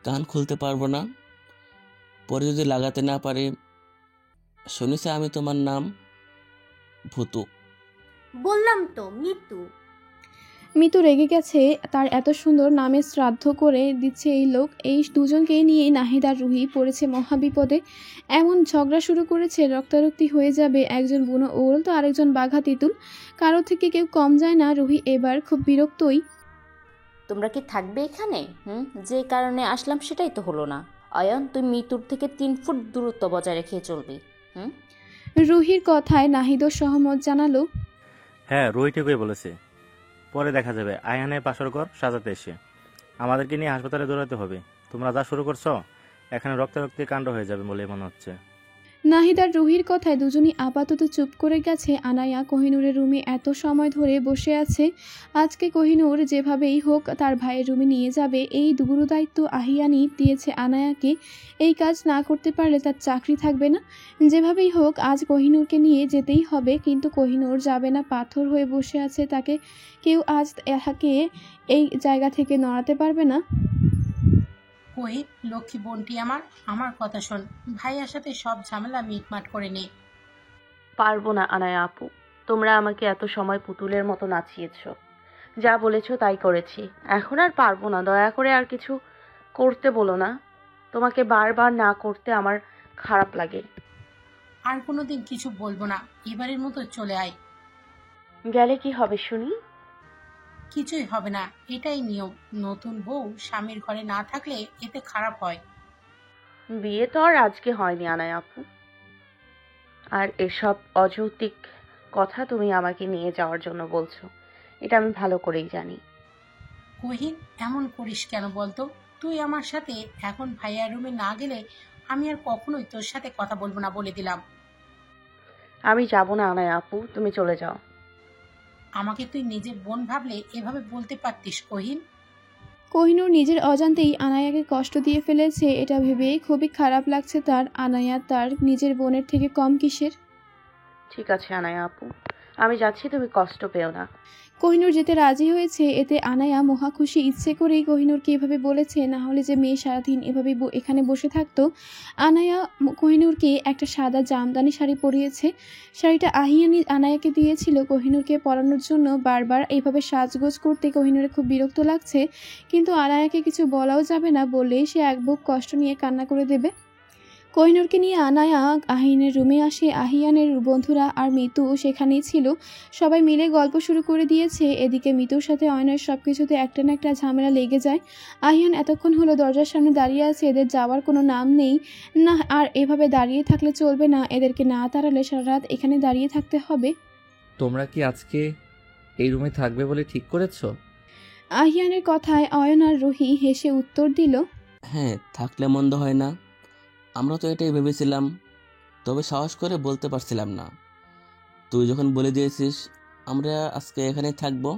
কান খুলতে পারবো না, পরে যদি লাগাতে না পারি। শুনেছি আমি তোমার নাম ভূতু। বললাম তো মিতু। মিতু রেগে গেছে, তার এত সুন্দর নামের শ্রাদ্ধ করে দিচ্ছে এই লোক। এই দুজনকে নিয়ে নাহিদ আর রুহি পড়েছে মহাবিপদে। এমন ঝগড়া শুরু করেছে রক্তারক্তি হয়ে যাবে। একজন বুনো ওল তো আরেকজন বাঘা তিতুল, কারো থেকে কেউ কম যায় না। রুহি এবার খুব বিরক্তই। তোমরা কি থাকবে এখানে? যে কারণে আসলাম সেটাই তো হলো না। অয়ন, তুই মিতুর থেকে 3 ফুট দূরত্ব বজায় রেখে চলবি। রুহির কথায় নাহিদও সহমত জানালো। হ্যাঁ, রুহি ঠিকই বলেছে, পরে দেখা যাবে। আয়ানের বাসর ঘর সাজাতে এসে আমাদেরকে নিয়ে হাসপাতালে দৌড়াতে হবে। তোমরা যা শুরু করছো, এখানে রক্তারক্তি কাণ্ড হয়ে যাবে বলে মনে হচ্ছে। নাহিদ আর রুহির কথায় দুজনই আপাতত চুপ করে গেছে। আনায়া কোহিনুরের রুমে এত সময় ধরে বসে আছে। আজকে কোহিনুর যেভাবেই হোক তার ভাইয়ের রুমে নিয়ে যাবে, এই গুরু দায়িত্ব আহিয়ানি দিয়েছে আনায়াকে। এই কাজ না করতে পারলে তার চাকরি থাকবে না। যেভাবেই হোক আজ কোহিনুরকে নিয়ে যেতেই হবে। কিন্তু কোহিনুর যাবে না, পাথর হয়ে বসে আছে। তাকে কেউ আজ তাকে এই জায়গা থেকে নড়াতে পারবে না। ওই লক্ষ্মী বোনটি আমার কথা শোন, ভাইয়ার সাথে সব ঝামেলা মিটমাট করে নে। পারবো না আনায়া আপু, তোমরা আমাকে এত সময় পুতুলের মতো নাচিয়েছো, যা বলেছো তাই করেছি। এখন আর পারবো না, দয়া করে আর কিছু করতে বলো না। তোমাকে বারবার না করতে আমার খারাপ লাগে। আর কোনোদিন কিছু বলবো না, এবারের মতো চলে আয়। গেলে কি হবে শুনি? কিছুই হবে না, এটাই নিয়ম। নতুন বউ স্বামীর ঘরে না থাকলে এতে খারাপ হয়। বিয়ে তো আর আজকে হয়নি আনায়া আপু, আর এসব অযৌক্তিক কথা তুমি আমাকে নিয়ে যাওয়ার জন্য বলছো, এটা আমি ভালো করেই জানি। কোহিন, এমন করিস কেন বলতো? তুই আমার সাথে এখন ভাইয়ার রুমে না গেলে আমি আর কখনোই তোর সাথে কথা বলবো না, বলে দিলাম। আমি যাব না আনায়া আপু, তুমি চলে যাও। আমাকে তুই নিজের বোন ভাবলে এভাবে বলতে পারতিস কোহিন। কোহিনুর নিজের অজান্তেই আনায়াকে কষ্ট দিয়ে ফেলেছে, এটা ভেবে খুবই খারাপ লাগছে তার। আনায়া তার নিজের বোনের থেকে কম কিসের? ঠিক আছে আনায়া আপু, আমি যাচ্ছি, তুমি কষ্ট পেও না। কোহিনুর যেতে রাজি হয়েছে, এতে আনায়া মহা খুশি। ইচ্ছে করেই কোহিনুরকে এভাবে বলেছে, না হলে যে মেয়ে সারাদিন এভাবে এখানে বসে থাকতো। আনায়া কোহিনুরকে একটা সাদা জামদানি শাড়ি পরিয়েছে। শাড়িটা আহিয়ানি আনায়াকে দিয়েছিল কোহিনুরকে পরানোর জন্য। বারবার এইভাবে সাজগোজ করতে কোহিনুরের খুব বিরক্ত লাগছে, কিন্তু আনায়াকে কিছু বলাও যাবে না, বললেই সে এক বুক কষ্ট নিয়ে কান্না করে দেবে। কোহিনূরকে নিয়ে আনায়া আহিনের রুমে আসে। আহিয়ানের বন্ধুরা আর মিতু সেখানেই ছিল। সবাই মিলে গল্প শুরু করে দিয়েছে। এদিকে মিতুর সাথে অয়নের সবকিছুতে একটা না একটা ঝামেলা লেগে যায়। আহিয়ান এতক্ষণ হলো দরজার সামনে দাঁড়িয়ে আছে, এদের যাওয়ার কোনো নাম নেই। না, আর এভাবে দাঁড়িয়ে থাকলে চলবে না, এদেরকে না তাড়ালে সারা রাত এখানে দাঁড়িয়ে থাকতে হবে। তোমরা কি আজকে এই রুমে থাকবে বলে ঠিক করেছো? আহিয়ানের কথায় অয়ন আর রুহি হেসে উত্তর দিল, হ্যাঁ, থাকলে মন্দ হয় না। আমরা তো এটাই ভেবেছিলাম, তবে সাহস করে বলতে পারছিলাম না। তুই যখন বলে দিয়েছিস আমরা আজকে এখানেই থাকবো।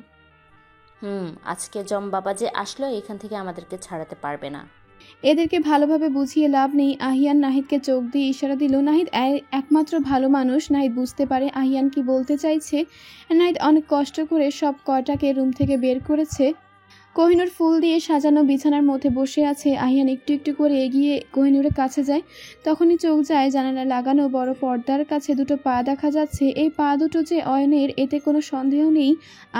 আজকে জম বাবা যে আসলো এখান থেকে আমাদেরকে ছাড়াতে পারবে না। এদেরকে ভালোভাবে বুঝিয়ে লাভ নেই। আহিয়ান নাহিদকে চোখ দিয়ে ইশারা দিল। নাহিদ একমাত্র ভালো মানুষ। নাহিদ বুঝতে পারে আহিয়ান কি বলতে চাইছে। নাহিদ অনেক কষ্ট করে সব কয়টাকে রুম থেকে বের করেছে। কোহিনূর ফুল দিয়ে সাজানো বিছানার মধ্যে বসে আছে। আহিয়ান একটু একটু করে এগিয়ে কোহিনূরের কাছে যায়। তখনই চোখ যায় জানালা লাগানো বড় পর্দার কাছে দুটো পা দেখা যাচ্ছে। এই পা দুটো যে অয়নের, এতে কোনো সন্দেহ নেই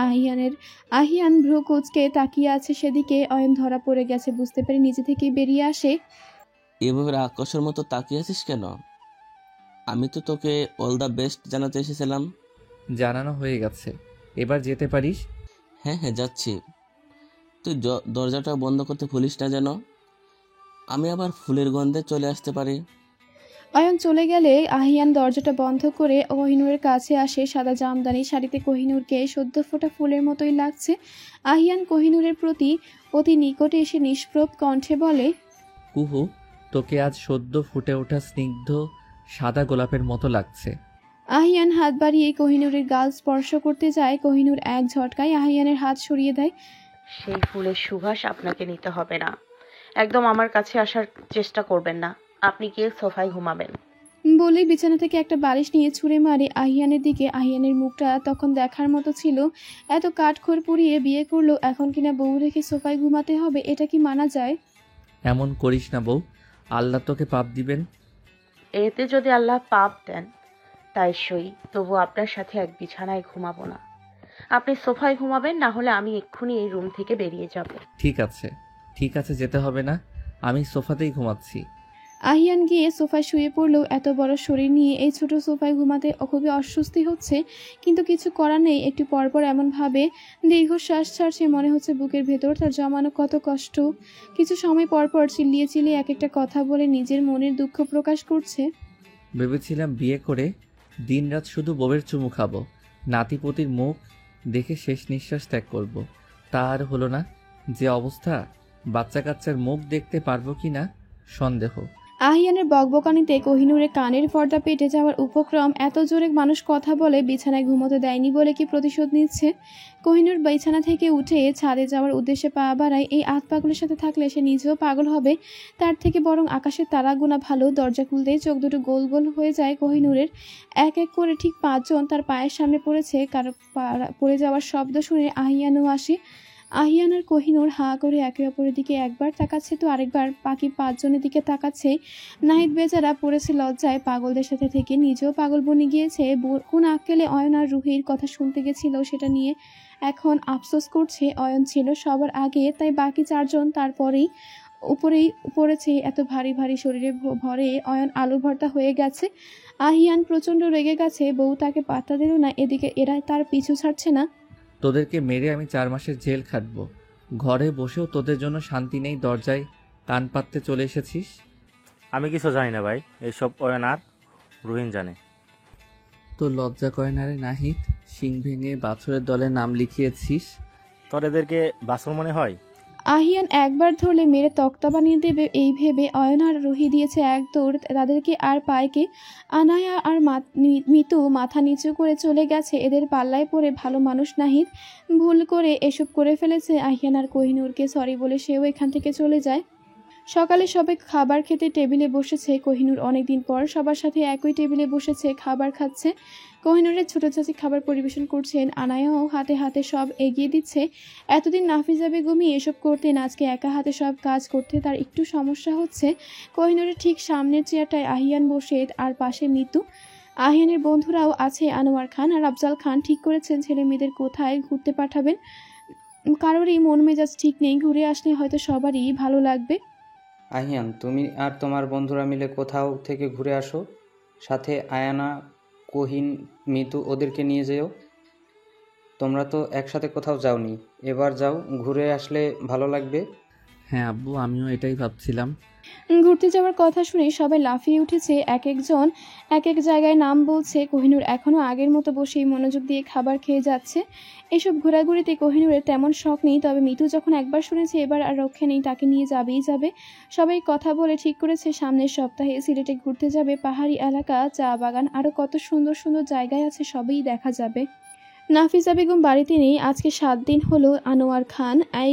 আহিয়ানের। আহিয়ান ভ্রু কুঁচকে তাকিয়ে আছে সেদিকে। অয়ন ধরা পড়ে গেছে বুঝতে পেরে নিজে থেকেই বেরিয়ে আসে। এভাবে রাক্ষসের মতো তাকিয়ে আছিস কেন? আমি তো তোকে অল দ্য বেস্ট জানাতে এসেছিলাম। জানানো হয়ে গেছে, এবার যেতে পারিস। হ্যাঁ হ্যাঁ, যাচ্ছি। তুই দরজাটা বন্ধ করতে ভুলিস না যেন, আমি আবার ফুলের গন্ধে চলে আসতে পারি। অয়ন চলে গেলে আহিয়ান দরজাটা বন্ধ করে কোহিনূরের কাছে আসে। সাদা জামদানি শাড়িতে কোহিনূরকে সদ্য ফোটা ফুলের মতোই লাগছে। আহিয়ান কোহিনূরের প্রতি অতি নিকটে এসে নিষ্প্রভ কণ্ঠে বলে, কুহু, তোকে আজ সদ্য ফুটে ওঠা স্নিগ্ধ সাদা গোলাপের মতো লাগছে। আহিয়ান হাত বাড়িয়ে কোহিনূরের গাল স্পর্শ করতে যায়। কোহিনূর এক ঝটকায় আহিয়ানের হাত সরিয়ে দেয়। সেই ফুলের সুবাস আপনাকে নিতে হবে না, একদম আমার কাছে আসার চেষ্টা করবেন না। আপনি গিয়ে সোফায় ঘুমাবেন। বলে বিছানা থেকে একটা বালিশ নিয়ে ছুঁড়ে মারে আহিয়ানের দিকে। আহিয়ানের মুখটা তখন দেখার মতো ছিল। এত কাঠখড় পুড়িয়ে বিয়ে করলো, এখন কিনা বউ রেখে সোফায় ঘুমাতে হবে, এটা কি মানা যায়? এমন করিস না বউ, আল্লাহ তোকে পাপ দিবেন। এতে যদি আল্লাহ পাপ দেন তাই সই, তবু আপনার সাথে এক বিছানায় ঘুমাবো না। আপনি সোফায় ঘুমাবেন, না হলে আমি এক্ষুনি এই রুম থেকে বেরিয়ে যাব। ঠিক আছে, ঠিক আছে, যেতে হবে না, আমি সোফাতেই ঘুমাচ্ছি। আহিয়ান গিয়ে সোফায় শুয়ে পড়লেও এত বড় শরীর নিয়ে এই ছোট সোফায় ঘুমাতে খুবই অস্বস্তি হচ্ছে। কিন্তু কিছু করার নেই। একটু পরপর এমনভাবে দীর্ঘশ্বাস ছাড়ছে, মনে হচ্ছে বুকের ভেতর তার জমানো কত কষ্ট। কিছু সময় পরপর চিল্লিয়ে চিল্লিয়ে এক একটা কথা বলে নিজের মনের দুঃখ প্রকাশ করছে। ভেবেছিলাম বিয়ে করে দিনরাত শুধু বউয়ের চুমু খাবো, নাতিপতির মুখ দেখে শেষ নিঃশ্বাস ত্যাগ করব। তা আর হলো না। যে অবস্থা, বাচ্চা কাচ্চার মুখ দেখতে পারবো কি না সন্দেহ। আহিয়ানের বকবকানিতে কোহিনূরের কানের পর্দা পেটে যাওয়ার উপক্রম। এত জোরে মানুষ কথা বলে বিছানায় ঘুমোতে দেয়নি বলে কি প্রতিশোধ নিচ্ছে? কোহিনূর বিছানা থেকে উঠে ছাদে যাওয়ার উদ্দেশ্যে পা বাড়ায়। এই আত পাগলের সাথে থাকলে সে নিজেও পাগল হবে, তার থেকে বরং আকাশের তারা গোনা ভালো। দরজা খুলতেই চোখ দুটো গোল গোল হয়ে যায় কোহিনূরের। এক এক করে ঠিক 5 জন তার পায়ের সামনে পড়েছে। কারো পড়ে যাওয়ার শব্দ শুনে আহিয়ানও আসে। আহিয়ান আর কোহিনূর হাঁ করে একে অপরের দিকে একবার তাকাচ্ছে তো আরেকবার বাকি 5 জনের দিকে তাকাচ্ছে। নাহিদ বেচারা পড়েছে লজ্জায়, পাগলদের সাথে থেকে নিজেও পাগল বনে গিয়েছে। কোন আক্কেলে অয়ন আর রুহির কথা শুনতে গেছিল সেটা নিয়ে এখন আফসোস করছে। অয়ন ছিল সবার আগে, তাই বাকি 4 জন তারপরেই উপরেই পড়েছে। এত ভারী ভারী শরীরে ভরে অয়ন আলু ভর্তা হয়ে গেছে। আহিয়ান প্রচণ্ড রেগে গেছে, বউ তাকে পাত্তা দিল না, এদিকে এরা তার পিছু ছাড়ছে না। তোদেরকে মেরে আমি 4 মাসের জেল খাটবো। ঘরে বসেও তোদের জন্য শান্তি নেই, দরজায় কান পাততে চলে এসেছিস। আমি কিছু জানি না ভাই, এইসব অয়ন আর রুহিন জানে। তোর লজ্জা করে না রে নাহিদ? শিং ভেঙে বাছুরের দলে নাম লিখিয়েছিস। তোর এদেরকে বাছুর মনে হয়? আহিয়ান একবার ধরলে মেরে তক্তা বানিয়ে দেবে এই ভেবে অয়ন আর রুহি দিয়েছে এক দৌড়। তাদেরকে আর পায়কে আনায়া আর মিতু মাথা নিচু করে চলে গেছে। এদের পাল্লায় পড়ে ভালো মানুষ নাহিদ ভুল করে এসব করে ফেলেছে। আহিয়ান আর কোহিনূরকে সরি বলে সেও এখান থেকে চলে যায়। সকালে সবাই খাবার খেতে টেবিলে বসেছে। কোহিনূর অনেকদিন পর সবার সাথে একই টেবিলে বসেছে, খাবার খাচ্ছে। কোহিনূরের ছোট চাচি খাবার পরিবেশন করছেন, আনায়াও হাতে হাতে সব এগিয়ে দিচ্ছে। এতদিন নাফিজা বেগমই এসব করতেন, আজকে একা হাতে সব কাজ করতে তার একটু সমস্যা হচ্ছে। কোহিনূরের ঠিক সামনের চেয়ারটায় আহিয়ান বসে আর পাশে মিতু। আহিয়ানের বন্ধুরাও আছে, আনোয়ার খান আর আফজাল খান ঠিক করেছেন ছেলে মেয়েদের কোথায় ঘুরতে পাঠাবেন। কারোরই মন মেজাজ ঠিক নেই, ঘুরে আসলে হয়তো সবারই ভালো লাগবে। আহিয়ান, তুমি আর তোমার বন্ধুরা মিলে কোথাও থেকে ঘুরে আসো। সাথে আয়ানা, কোহিন, মিতু ওদেরকে নিয়ে যেও। তোমরা তো একসাথে কোথাও যাওনি, এবার যাও, ঘুরে আসলে ভালো লাগবে। হ্যাঁ আব্বু, আমিও এটাই ভাবছিলাম। ঘুরতে যাওয়ার কথা শুনে সবাই লাফিয়ে উঠেছে। এক একজন এক এক জায়গায় নাম বলছে। কোহিনূর এখনও আগের মতো বসেই মনোযোগ দিয়ে খাবার খেয়ে যাচ্ছে। এসব ঘোরাঘুরিতে কোহিনূরের তেমন শখ নেই, তবে মিতু যখন একবার শুনেছে এবার আর রক্ষে নেই, তাকে নিয়ে যাবেই যাবে। সবাই কথা বলে ঠিক করেছে সামনের সপ্তাহে সিলেটে ঘুরতে যাবে। পাহাড়ি এলাকা, চা বাগান, আরও কত সুন্দর সুন্দর জায়গায় আছে, সবই দেখা যাবে। নাফিসা বেগম বাড়িতে নেই। আজকে 7 দিন হলো। আনোয়ার খান এই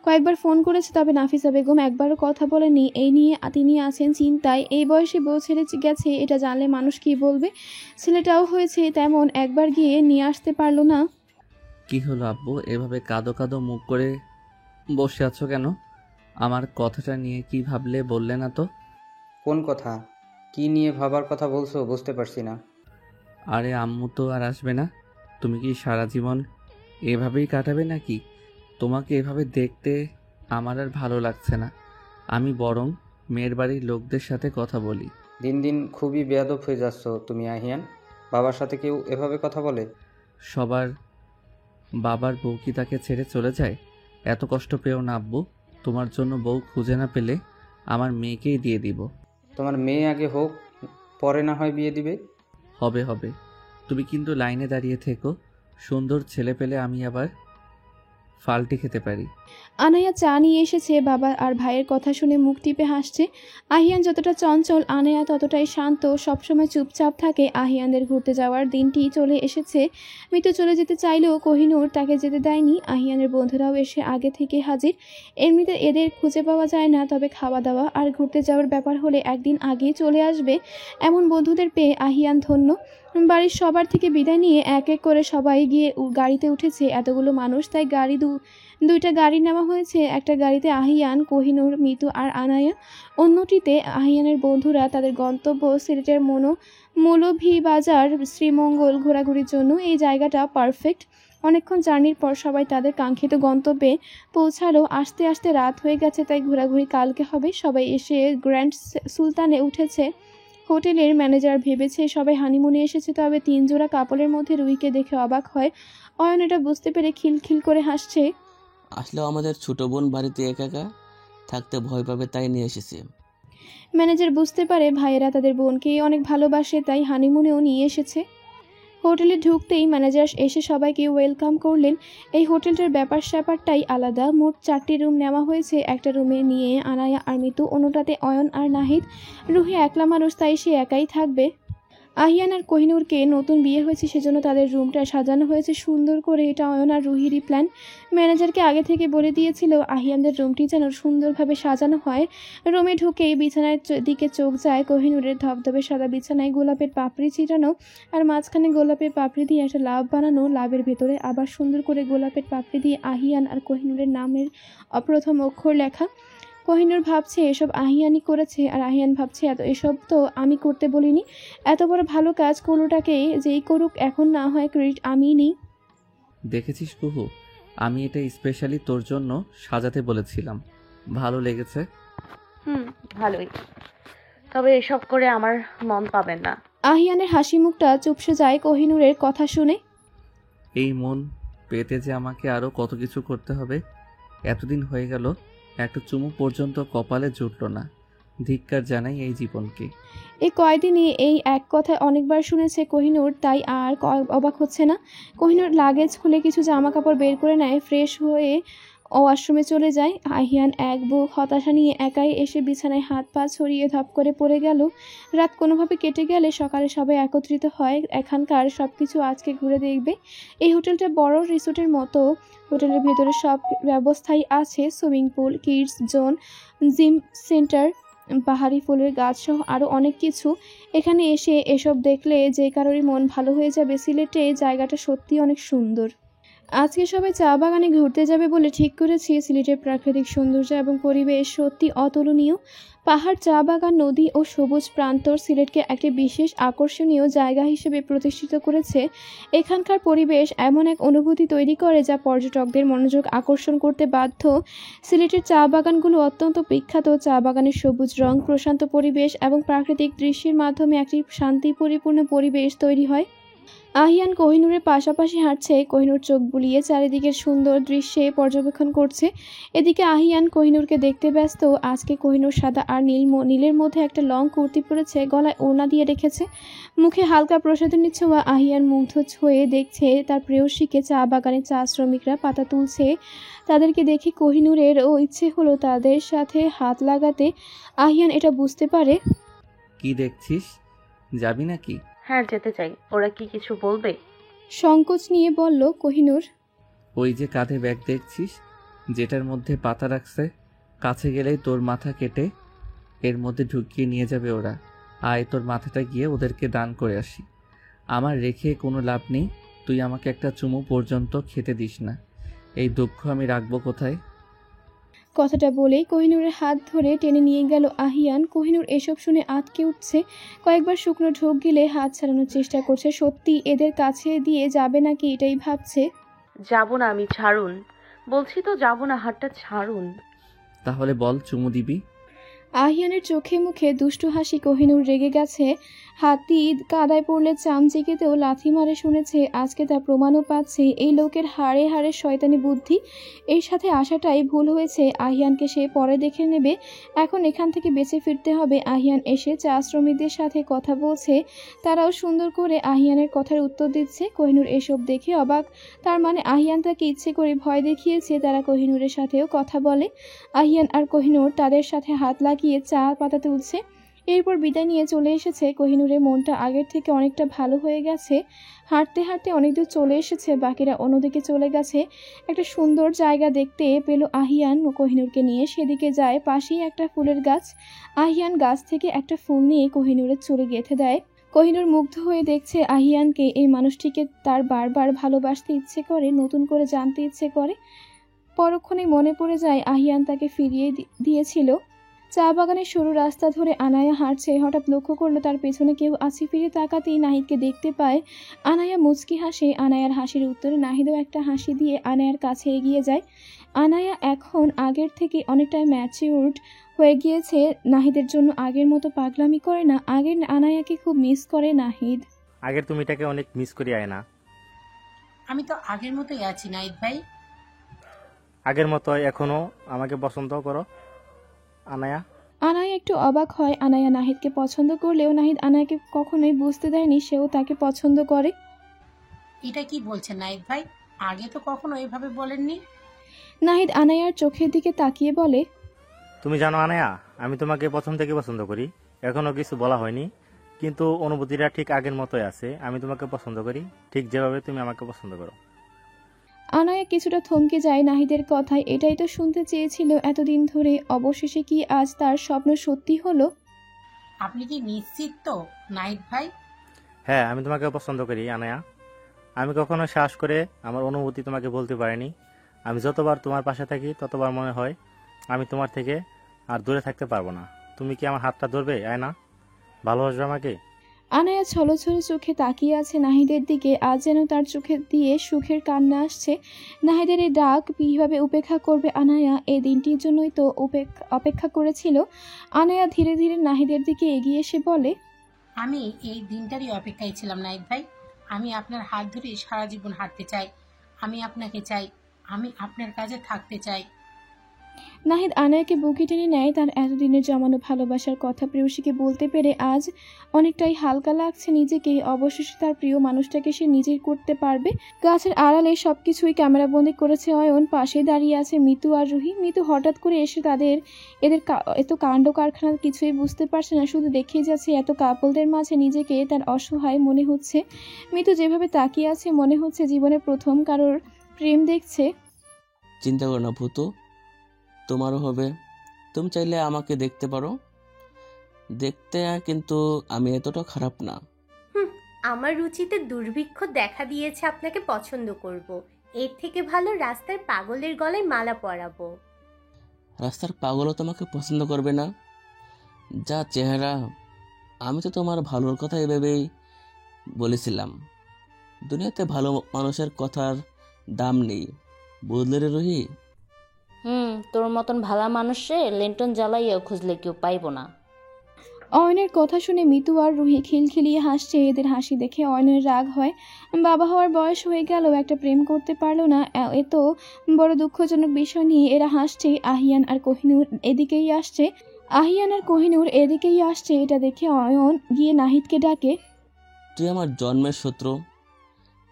কয়েকবার ফোন করেছে, তবে নাফিসা বেগম একবারও কথা বলেনি। এই নিয়ে তিনি আছেন চিন্তায়। এই বয়সে বউ ছেড়ে গেছে, এটা জানলে মানুষ কি বলবে। ছেলেটাও হয়েছে তেমন, একবার গিয়ে নিয়ে আসতে পারলো না। কি হলো আব্বু, এভাবে কাঁদো কাঁদো মুখ করে বসে আছো কেন? আমার কথাটা নিয়ে কি ভাবলে বললে না তো? কোন কথা? কি নিয়ে ভাবার কথা বলছো বুঝতে পারছি না। আরে আম্মু তো আর আসবে না। তুমি কি সারা জীবন এভাবেই কাটাবে নাকি? তোমাকে এভাবে দেখতে আমার আর ভালো লাগছে না। আমি বরং মেয়ের বাড়ির লোকদের সাথে কথা বলি। দিন দিন খুবই বেয়াদব হয়ে যাচ্ছ তুমি আহিয়ান। বাবার সাথে কেউ এভাবে কথা বলে? সবার বাবার বউ কি তাকে ছেড়ে চলে যায়? এত কষ্ট পেও না আব্বু। তোমার জন্য বউ খুঁজে না পেলে আমার মেয়েকেই দিয়ে দিব। তোমার মেয়ে আগে হোক, পরে না হয় বিয়ে দিবে। হবে হবে, তুমি কিন্তু লাইনে দাঁড়িয়ে থেকো। সুন্দর ছেলে পেলে আমি আবার ফাল্টি খেতে পারি। আনায়া চা নিয়ে এসেছে। বাবা আর ভাইয়ের কথা শুনে মুখ টিপে হাসছে। আহিয়ান যতটা চঞ্চল, আনায়া ততটাই শান্ত, সবসময় চুপচাপ থাকে। আহিয়ানদের ঘুরতে যাওয়ার দিনটি চলে এসেছে। মিতু চলে যেতে চাইলেও কোহিনূর তাকে যেতে দেয়নি। আহিয়ানের বন্ধুরাও এসে আগে থেকে হাজির। এমনিতে এদের খুঁজে পাওয়া যায় না, তবে খাওয়া দাওয়া আর ঘুরতে যাওয়ার ব্যাপার হলে একদিন আগেই চলে আসবে। এমন বন্ধুদের পেয়ে আহিয়ান ধন্য। বাড়ির সবার থেকে বিদায় নিয়ে এক এক করে সবাই গিয়ে গাড়িতে উঠেছে। এতগুলো মানুষ, তাই দুইটা গাড়ি নেওয়া হয়েছে। একটা গাড়িতে আহিয়ান, কোহিনূর, মিতু আর আনায়া, অন্যটিতে আহিয়ানের বন্ধুরা। তাদের গন্তব্য সিলেটের মৌলভীবাজার শ্রীমঙ্গল। ঘোরাঘুরির জন্য এই জায়গাটা পারফেক্ট। অনেকক্ষণ জার্নির পর সবাই তাদের কাঙ্ক্ষিত গন্তব্যে পৌঁছালো। আস্তে আস্তে রাত হয়ে গেছে, তাই ঘোরাঘুরি কালকে হবে। সবাই এসে গ্র্যান্ড সুলতানে উঠেছে। হোটেলের ম্যানেজার ভেবেছে সবাই হানিমুনে এসেছে, তবে 3 জোড়া কাপড়ের মধ্যে রুহিকে দেখে অবাক হয়। অয়ন এটা বুঝতে পেরে খিলখিল করে হাসছে। আসলেও আমাদের ছোট বোন বাড়িতে একা একা থাকতে ভয় পাবে, তাই নিয়ে এসেছি। ম্যানেজার বুঝতে পারে ভাইয়েরা তাদের বোনকে অনেক ভালোবাসে, তাই হানিমুনেও নিয়ে এসেছে। হোটেলে ঢুকতেই ম্যানেজার এসে সবাইকে ওয়েলকাম করলেন। এই হোটেলটার ব্যাপারটাই আলাদা। মোট 4টি রুম নেওয়া হয়েছে। একটা রুমে নিয়ে আনায়া আর মিতু, অন্যটাতে অয়ন আর নাহিদ। রুহি একলা মানুষ, তাই সে একাই থাকবে। আহিয়ান আর কোহিনূরকে নতুন বিয়ে হয়েছে, সেজন্য তাদের রুমটা সাজানো হয়েছে সুন্দর করে। এটা অয়ন আর রুহিরই প্ল্যান। ম্যানেজারকে আগে থেকে বলে দিয়েছিল আহিয়ানদের রুমটি যেন সুন্দরভাবে সাজানো হয়। রুমে ঢুকেই বিছানার দিকে চোখ যায়। কোহিনূরের ধবধবে সাদা বিছানায় গোলাপের পাপড়ি ছিটানো, আর মাঝখানে গোলাপের পাপড়ি দিয়ে একটা লাভ বানানো। লাভের ভেতরে আবার সুন্দর করে গোলাপের পাপড়ি দিয়ে আহিয়ান আর কোহিনূরের নামের প্রথম অক্ষর লেখা। কোহিনূর ভাবছে এসব আহিয়ানই করেছে, আর আহিয়ান ভাবছে এসব তো আমি করতে বলিনি। এত বড় ভালো কাজ কোনোটাকে যেই করুক, এখন না হয় ক্রেডিট আমিই নিই। দেখেছিস কুহু, আমি এটা স্পেশালি তোর জন্য সাজাতে বলেছিলাম। ভালো লেগেছে? ভালোই, তবে এসব করে আমার মন পাবেন না। আহিয়ানের হাসি মুখটা চুপসে যায় কোহিনূরের কথা শুনে। এই মন পেতে যে আমাকে আরও কত কিছু করতে হবে। এতদিন হয়ে গেল, একটা চুমু পর্যন্ত কপালে জুটল না। ধিক্কার জানাই এই জীবনকে। এই কয়দিনে এই এক কথা অনেকবার শুনেছে কোহিনূর, তাই আর অবাক হচ্ছে না। কোহিনূর লাগেজ খুলে কিছু জামা কাপড় বের করে নেয়, ফ্রেশ হয়ে ওয়াশরুমে চলে যায়। আহিয়ান এক বুক হতাশা নিয়ে একাই এসে বিছানায় হাত পা ছড়িয়ে ধপ করে পড়ে গেল। রাত কোনোভাবে কেটে গেলে সকালে সবাই একত্রিত হয়। এখানকার সব কিছু আজকে ঘুরে দেখবে। এই হোটেলটা বড় রিসোর্টের মতো। হোটেলের ভেতরে সব ব্যবস্থাই আছে, swimming pool, kids zone, gym centre, পাহাড়ি ফুলের গাছ সহ আরও অনেক কিছু। এখানে এসে এসব দেখলে যে কারোরই মন ভালো হয়ে যাবে। সিলেটে জায়গাটা সত্যি অনেক সুন্দর। আজকে সবাই চা বাগানে ঘুরতে যাবে বলে ঠিক করেছি। সিলেটের প্রাকৃতিক সৌন্দর্য এবং পরিবেশ সত্যি অতুলনীয়। পাহাড়, চা বাগান, নদী ও সবুজ প্রান্তর সিলেটকে একটি বিশেষ আকর্ষণীয় জায়গা হিসেবে প্রতিষ্ঠিত করেছে। এখানকার পরিবেশ এমন এক অনুভূতি তৈরি করে যা পর্যটকদের মনোযোগ আকর্ষণ করতে বাধ্য। সিলেটের চা বাগানগুলো অত্যন্ত বিখ্যাত। চা বাগানের সবুজ রং, প্রশান্ত পরিবেশ এবং প্রাকৃতিক দৃশ্যের মাধ্যমে একটি শান্তি পরিপূর্ণ পরিবেশ তৈরি হয়। আহিয়ান কোহিনূরের পাশাপাশি হাঁটছে। কোহিনূর চোখ বুলিয়ে চারিদিকের সুন্দর দৃশ্যে পর্যবেক্ষণ করছে। এদিকে আহিয়ান কোহিনূরকে দেখতে ব্যস্ত। আজকে কোহিনূর সাদা আর নীলের মধ্যে একটা লং কুর্তি পরেছে, গলায় ওড়না দিয়ে রেখেছে, মুখে হালকা প্রসাধনী ছোঁয়া। আহিয়ান মুগ্ধ হয়ে দেখছে তার প্রেয়সীকে। চা বাগানে চা শ্রমিকরা পাতা তুলছে। তাদেরকে দেখে কোহিনূরেরও ইচ্ছে হলো তাদের সাথে হাত লাগাতে। আহিয়ান এটা বুঝতে পারে। কি দেখছিস, যাবি নাকি? হ্যাঁ, যেতে চাই। ওরা কি কিছু বলবে? সংকোচ নিয়ে বলল কোহিনূর। ওই যে কাঁধে ব্যাগ দেখছিস, যেটার মধ্যে পাতা রাখছে, কাছে গেলেই তোর মাথা কেটে এর মধ্যে ঢুকিয়ে নিয়ে যাবে ওরা। আয়, তোর মাথাটা গিয়ে ওদেরকে দান করে আসি। আমার রেখে কোনো লাভ নেই, তুই আমাকে একটা চুমু পর্যন্ত খেতে দিস না। এই দুঃখ আমি রাখবো কোথায়? কথাটা বলেই কোহিনূরের হাত ধরে টেনে নিয়ে গেল আহিয়ান। কোহিনূর এসব শুনে আটকে উঠছে। কয়েকবার শুকনো ঢোক গিলে হাত ছাড়ানোর চেষ্টা করছে। সত্যি এদের কাছে দিয়ে যাবে নাকি এটাই ভাবছে। যাব না আমি, ছাড়ুন বলছি তো, যাব না, হাতটা ছাড়ুন। তাহলে বল, চুমু দিবি? আহিয়ানের চোখে মুখে দুষ্টু হাসি। কোহিনূর রেগে গেছে। হাতি কাদায় পড়লে চামচিকেতেও লাথি মারে শুনেছে। আজকে তার প্রমাণও পাচ্ছে। এই লোকের হাড়ে হাড়ে শয়তানি বুদ্ধি। এর সাথে আসাটাই ভুল হয়েছে। আহিয়ানকে সে পরে দেখে নেবে। এখন এখান থেকে বেঁচে ফিরতে হবে। আহিয়ান এসে চা শ্রমিকদের সাথে কথা বলছে। তারাও সুন্দর করে আহিয়ানের কথার উত্তর দিচ্ছে। কোহিনূর এসব দেখে অবাক। তার মানে আহিয়ান তাকে ইচ্ছে করে ভয় দেখিয়েছে। তারা কোহিনূরের সাথেও কথা বলে। আহিয়ান আর কোহিনূর তাদের সাথে হাত লাগিয়ে চা পাতা তুলছে। এরপর বিদায় নিয়ে চলে এসেছে। কোহিনূরের মনটা আগের থেকে অনেকটা ভালো হয়ে গেছে। হাঁটতে হাঁটতে অনেক দূর চলে এসেছে। বাকিরা অন্যদিকে চলে গেছে। একটা সুন্দর জায়গা দেখতে পেল আহিয়ান কোহিনূরকে নিয়ে। সেদিকে যায়। পাশেই একটা ফুলের গাছ। আহিয়ান গাছ থেকে একটা ফুল নিয়ে কোহিনূরের চুলে গেঁথে দেয়। কোহিনূর মুগ্ধ হয়ে দেখছে আহিয়ানকে। এই মানুষটিকে তার বারবার ভালোবাসতে ইচ্ছে করে, নতুন করে জানতে ইচ্ছে করে। পরক্ষণেই মনে পড়ে যায় আহিয়ান তাকে ফিরিয়ে দিয়েছিল। চা বাগানের সরু রাস্তা ধরে আনায়া হাঁটছে। হঠাৎ লক্ষ্য করলো তার পেছনে কেউ আছে। ফিরে তাকাতেই নাহিদকে দেখতে পায়। আনায়া মুচকি হাসে। আনায়ার হাসির উত্তরে নাহিদও একটা হাসি দিয়ে আনায়ার কাছে এগিয়ে যায়। আনায়া এখন আগের থেকে অনেকটাই ম্যাচিউরড হয়ে গিয়েছে। নাহিদের জন্য আগের মতো পাগলামি করে না। আগের আনায়াকে খুব মিস করে নাহিদ। আগের তুমিটাকে অনেক মিস করি আয়না। আমি তো আগের মতোই আছি নাহিদ ভাই। আগের মতো এখনো আমাকে পছন্দ করো আনায়া? আনায়া একটু অবাক হয়। আনায়া নাহিদকে পছন্দ করলেও নাহিদ আনায়াকে কখনোই বুঝতে দেয়নি সেও তাকে পছন্দ করে। এটা কি বলছেন নাহিদ ভাই? আগে তো কখনো এভাবে বলেননি। নাহিদ আনায়ার চোখের দিকে তাকিয়ে বলে, তুমি জানো আনায়া, আমি তোমাকে প্রথম থেকে পছন্দ করি। এখনো কিছু বলা হয়নি, কিন্তু অনুভূতিটা ঠিক আগের মতোই আছে। আমি তোমাকে পছন্দ করি ঠিক যেভাবে তুমি আমাকে পছন্দ করো। আনায়া কিছুটা থমকে যায় নাহিদের কথায়। এটাই তো শুনতে চেয়েছিল এতদিন ধরে। অবশেষে কি আজ তার স্বপ্ন সত্যি হলো? আপনি কি নিশ্চিত তো নাহিদ ভাই? হ্যাঁ, আমি তোমাকে পছন্দ করি আনায়া। আমি কখনো সাহস করে আমার অনুভূতি তোমাকে বলতে পারিনি। আমি যতবার তোমার পাশে থাকি ততবার মনে হয় আমি তোমার থেকে আর দূরে থাকতে পারবো না। তুমি কি আমার হাতটা ধরবে আয়না? ভালোবাসবে আমাকে? আনায়া ছলো ছলো চোখে তাকিয়ে আছে নাহিদের দিকে। আজ যেন তার চোখে দিয়ে সুখের কান্না আসছে। নাহিদের এই ডাক কিভাবে উপেক্ষা করবে আনায়া? এই দিনটির জন্যই তো অপেক্ষা করেছিল। আনায়া ধীরে ধীরে নাহিদের দিকে এগিয়ে এসে বলে, আমি এই দিনটারই অপেক্ষায় ছিলাম নাহিদ ভাই। আমি আপনার হাত ধরে সারা জীবন হাঁটতে চাই। আমি আপনাকে চাই। আমি আপনার কাছে থাকতে চাই। নাহিদ আনায়াকে বুকে টেনে নেয়। তার এতদিনের জমানো ভালোবাসার কথা প্রেয়সীকে বলতে পেরে আজ অনেকটাই হালকা লাগছে নিজেকে। অবশেষে তার প্রিয় মানুষটাকে সে নিজেই করতে পারবে। গাছের আড়ালে সবকিছুই ক্যামেরাবন্দি করেছে অয়ন। পাশে দাঁড়িয়ে আছে মিতু আর রুহি। মিতু হঠাৎ করে এসে এদের এত কাণ্ড কারখানা কিছুই বুঝতে পারছে না। শুধু দেখেই যাচ্ছে এত কাপলদের মাঝে নিজেকে তার অসহায় মনে হচ্ছে। মিতু যেভাবে তাকিয়ে আছে মনে হচ্ছে জীবনে প্রথম কারোর প্রেম দেখছে। চিন্তা করো না ভূতু, তোমারও হবে। তুমি চাইলে আমাকে দেখতে পারো। দেখতে কিন্তু আমি এতটা খারাপ না। আমার রুচিতে দুর্ভিক্ষ দেখা দিয়েছে আপনাকে পছন্দ করব। এর থেকে ভালো রাস্তার পাগলের গলায় মালা পরাবো। রাস্তার পাগলও তোমাকে পছন্দ করবে না। যা চেহারা, আমি তো তোমার ভালোর কথা এভাবেই বলেছিলাম। দুনিয়াতে ভালো মানুষের কথার দাম নেই, বুঝলে রে রুহি? তোর মতন ভালা মানুষে লেন্টন জ্বালাইয়াও খুঁজলে কেউ পাইব না। অয়নের কথা শুনে মিতু আর রুহি খিলখিলিয়ে হাসছে। এদের হাসি দেখে অয়নের রাগ হয়। বাবা হওয়ার বয়স হয়ে গেল, একটা প্রেম করতে পারলো না, এত বড় দুঃখজনক বিষয় নিয়ে এরা হাসছে। আহিয়ান আর কোহিনূর এদিকেই আসছে। এটা দেখে অয়ন গিয়ে নাহিদকে ডাকে। তুই আমার জন্মের শত্রু,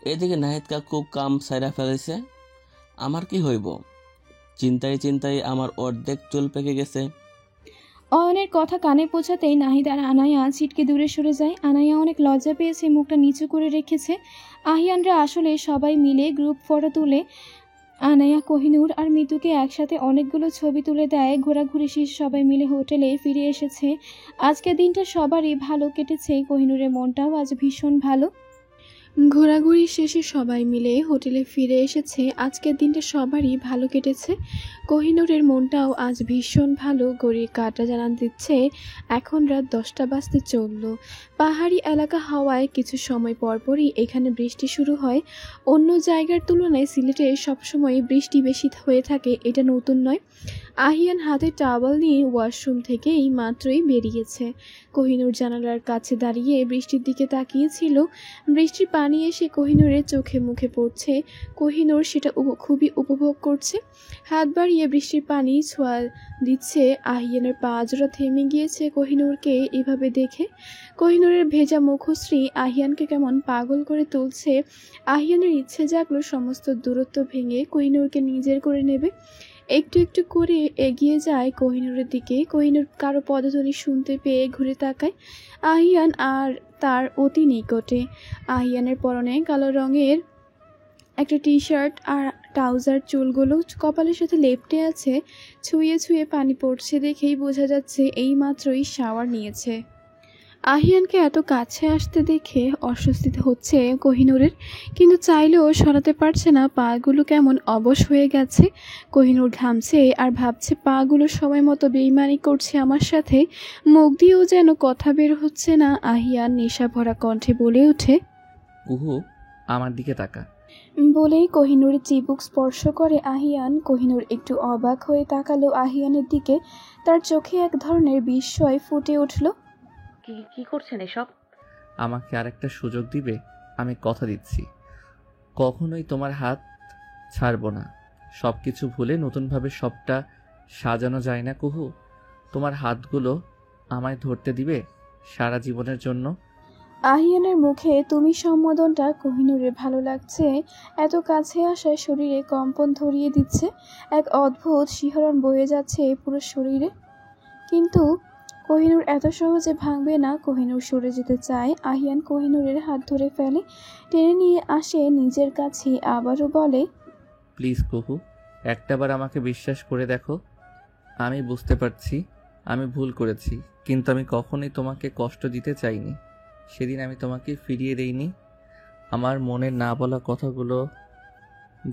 এদিকে নাহিদ কাকু কাম সাইরা ফেলেছে, আমার কি হইব? চিন্তায় চিন্তায় আমার অর্ধেক চুল পেকে গেছে। অয়নের কথা কানে পৌঁছাতেই নাহিদ আর আনায়া ছিটকে দূরে সরে যায়। আনায়া অনেক লজ্জা পেয়েছে, মুখটা নিচু করে রেখেছে। আহিয়ানরা আসলে সবাই মিলে গ্রুপ ফটো তুলে আনায়া, কোহিনূর আর মিতুকে একসাথে অনেকগুলো ছবি তুলে দেয়। ঘোরাঘুরি শেষ সবাই মিলে হোটেলে ফিরে এসেছে। আজকের দিনটা সবারই ভালো কেটেছে। কোহিনূরের মনটাও আজ ভীষণ ভালো। ঘোরাঘুরি শেষে সবাই মিলে হোটেলে ফিরে এসেছে। আজকের দিনটা সবারই ভালো কেটেছে। কোহিনূরের মনটাও আজ ভীষণ ভালো। ঘড়ির কাঁটা জানান দিচ্ছে এখন রাত 10টা বাজতে চলল। পাহাড়ি এলাকা হওয়ায় কিছু সময় পরপরই এখানে বৃষ্টি শুরু হয়। অন্য জায়গার তুলনায় সিলেটে সবসময় বৃষ্টি বেশি হয়ে থাকে, এটা নতুন নয়। আহিয়ান হাতে টাওয়াল নিয়ে ওয়াশরুম থেকে এই মাত্রই বেরিয়েছে। কোহিনূর জানালার কাছে দাঁড়িয়ে বৃষ্টির দিকে তাকিয়েছিল। বৃষ্টির পানি এসে কোহিনূরের চোখে মুখে পড়ছে। কোহিনূর সেটা খুবই উপভোগ করছে। হাত বাড়িয়ে বৃষ্টির পানি ছোঁয়া দিচ্ছে। আহিয়ানের পা জোড়া থেমে গিয়েছে কোহিনূরকে এভাবে দেখে। কোহিনূরের ভেজা মুখশ্রী আহিয়ানকে কেমন পাগল করে তুলছে। আহিয়ানের ইচ্ছে জাগলো সমস্ত দূরত্ব ভেঙে কোহিনূরকে নিজের করে নেবে। একটু একটু করে এগিয়ে যায় কোহিনূরের দিকে। কোহিনূর কারো পদধ্বনি শুনতে পেয়ে ঘুরে তাকায়। আহিয়ান আর তার অতি নিকটে। আহিয়ানের পরনে কালো রঙের একটা টি শার্ট আর ট্রাউজার, চুলগুলো কপালের সাথে লেপ্টে আছে। ছুঁয়ে ছুঁয়ে পানি পড়ছে দেখেই বোঝা যাচ্ছে এই মাত্রই শাওয়ার নিয়েছে। আহিয়ানকে এত কাছে আসতে দেখে অস্বস্তি হচ্ছে কোহিনূরের, কিন্তু চাইলেও সরাতে পারছে না। পাগুলো কেমন অবশ হয়ে গেছে। কোহিনূর ঘামছে আর ভাবছে পাগুলো সময় মতো বেইমানি করছে আমার সাথে। মুখ দিয়েও যেন কথা বের হচ্ছে না। আহিয়ান নেশা ভরা কণ্ঠে বলে ওঠে, কুহু আমার দিকে তাকা। বলেই কোহিনূরের চিবুক স্পর্শ করে আহিয়ান। কোহিনূর একটু অবাক হয়ে তাকালো আহিয়ানের দিকে। তার চোখে এক ধরনের বিস্ময় ফুটে উঠল। কি করছেন এসব? আমাকে আরেকটা সুযোগ দিবে? আমি কথা দিচ্ছি কখনোই তোমার হাত ছাড়বো না। সব কিছু ভুলে নতুনভাবে সবটা সাজানো যায় না কুহু? তোমার হাতগুলো আমায় ধরতে দিবে সারা জীবনের জন্য? আহিয়ানের মুখে তুমি সম্বোধনটা কোহিনূরের ভালো লাগছে। এত কাছে আসায় শরীরে কম্পন ধরিয়ে দিচ্ছে। এক অদ্ভুত শিহরণ বয়ে যাচ্ছে পুরো শরীরে। কিন্তু কোহিনূর এত সহজে ভাঙবে না। কোহিনূর সরে যেতে চায়। আহিয়ান কোহিনূরের হাত ধরে ফেলে, টেনে নিয়ে আসে নিজের কাছে। আবারও বলে, প্লিজ কুহু, একটাবার আমাকে বিশ্বাস করে দেখো। আমি বুঝতে পারছি আমি ভুল করেছি, কিন্তু আমি কখনোই তোমাকে কষ্ট দিতে চাইনি। সেদিন আমি তোমাকে ফিরিয়ে দেইনি। আমার মনের না বলা কথাগুলো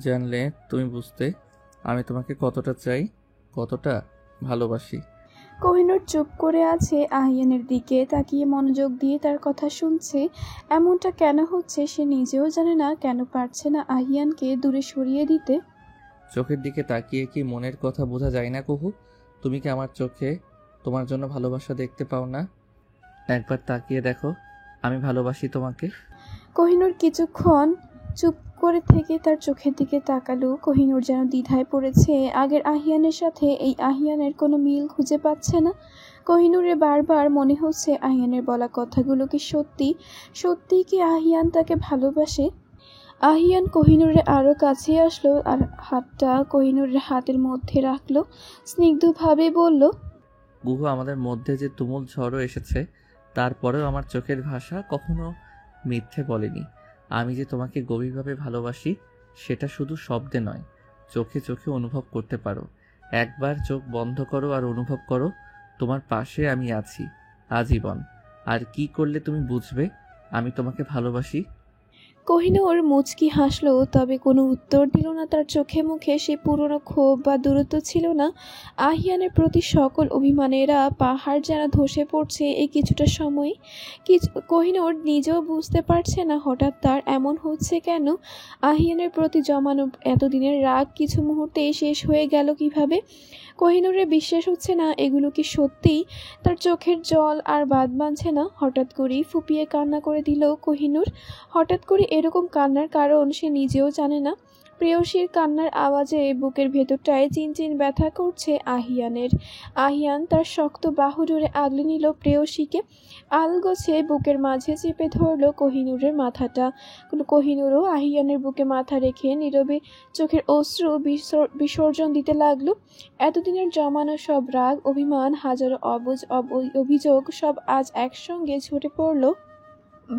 জানলে তুমি বুঝতে আমি তোমাকে কতটা চাই, কতটা ভালোবাসি। কোহিনূর চুপ করে আছে, আহিয়ানের দিকে তাকিয়ে মনোযোগ দিয়ে তার কথা শুনছে। এমনটা কেন হচ্ছে সে নিজেও জানে না। কেন পারছে না আহিয়ানকে দূরে সরিয়ে দিতে। চোখের দিকে তাকিয়ে কি মনের কথা বোঝা যায় না কুহু? তুমি কি আমার চোখে তোমার জন্য ভালোবাসা দেখতে পাও না? একবার তাকিয়ে দেখো, আমি ভালোবাসি তোমাকে। কোহিনূর কিছুক্ষণ চুপ করে থেকে তার চোখের দিকে তাকালো। কোহিনূর যেন দ্বিধায় পড়েছে। আগের আহিয়ানের সাথে এই আহিয়ানের কোনো মিল খুঁজে পাচ্ছে না। কোহিনূরের বারবার মনে হচ্ছে আহিয়ানের বলা কথাগুলো কি সত্যি? সত্যি কি আহিয়ান তাকে ভালোবাসে? আহিয়ান কোহিনূরের আরও কাছে আসলো আর হাতটা কোহিনূরের হাতের মধ্যে রাখলো। স্নিগ্ধভাবে বলল, কুহু, আমাদের মধ্যে যে তুমুল ঝড়ও এসেছে, তারপরেও আমার চোখের ভাষা কখনো মিথ্যে বলেনি। আমি যে তোমাকে গভীরভাবে ভালোবাসি সেটা শুধু শব্দে নয়, চোখে চোখে অনুভব করতে পারো। একবার চোখ বন্ধ করো আর অনুভব করো তোমার পাশে আমি আছি আজীবন। আর কি করলে তুমি বুঝবে আমি তোমাকে ভালোবাসি? কোহিনূর মুচকি হাসলো, তবে কোনো উত্তর দিল না। তার চোখে মুখে সে পুরনো ক্ষোভ বা দূরত্ব ছিল না। আহিয়ানের প্রতি সকল অভিমানেরা পাহাড় যেন ধসে পড়ছে এই কিছুটা সময়। কোহিনূর নিজেও বুঝতে পারছে না হঠাৎ তার এমন হচ্ছে কেন। আহিয়ানের প্রতি জমানো এতদিনের রাগ কিছু মুহূর্তেই শেষ হয়ে গেল কিভাবে। কোহিনূরের বিশ্বাস হচ্ছে না এগুলো কি সত্যিই। তার চোখের জল আর বাদ বাঁধছে না। হঠাৎ করেই ফুপিয়ে কান্না করে দিল কোহিনূর। হঠাৎ করে এরকম কান্নার কারণ সে নিজেও জানে না। প্রেয়সীর কান্নার আওয়াজে বুকের ভেতরটায় চিনচিন ব্যথা করছে আহিয়ানের। আহিয়ান তার শক্ত বাহু ধরে আগলে নিল প্রেয়সীকে, আলগোছে বুকের মাঝে চেপে ধরল কোহিনূরের মাথাটা। কোহিনূরও আহিয়ানের বুকে মাথা রেখে নীরবে চোখের অশ্রু বিসর্জন দিতে লাগলো। এতদিনের জমানো সব রাগ, অভিমান, হাজারো অভিযোগ সব আজ একসঙ্গে ঝরে পড়ল।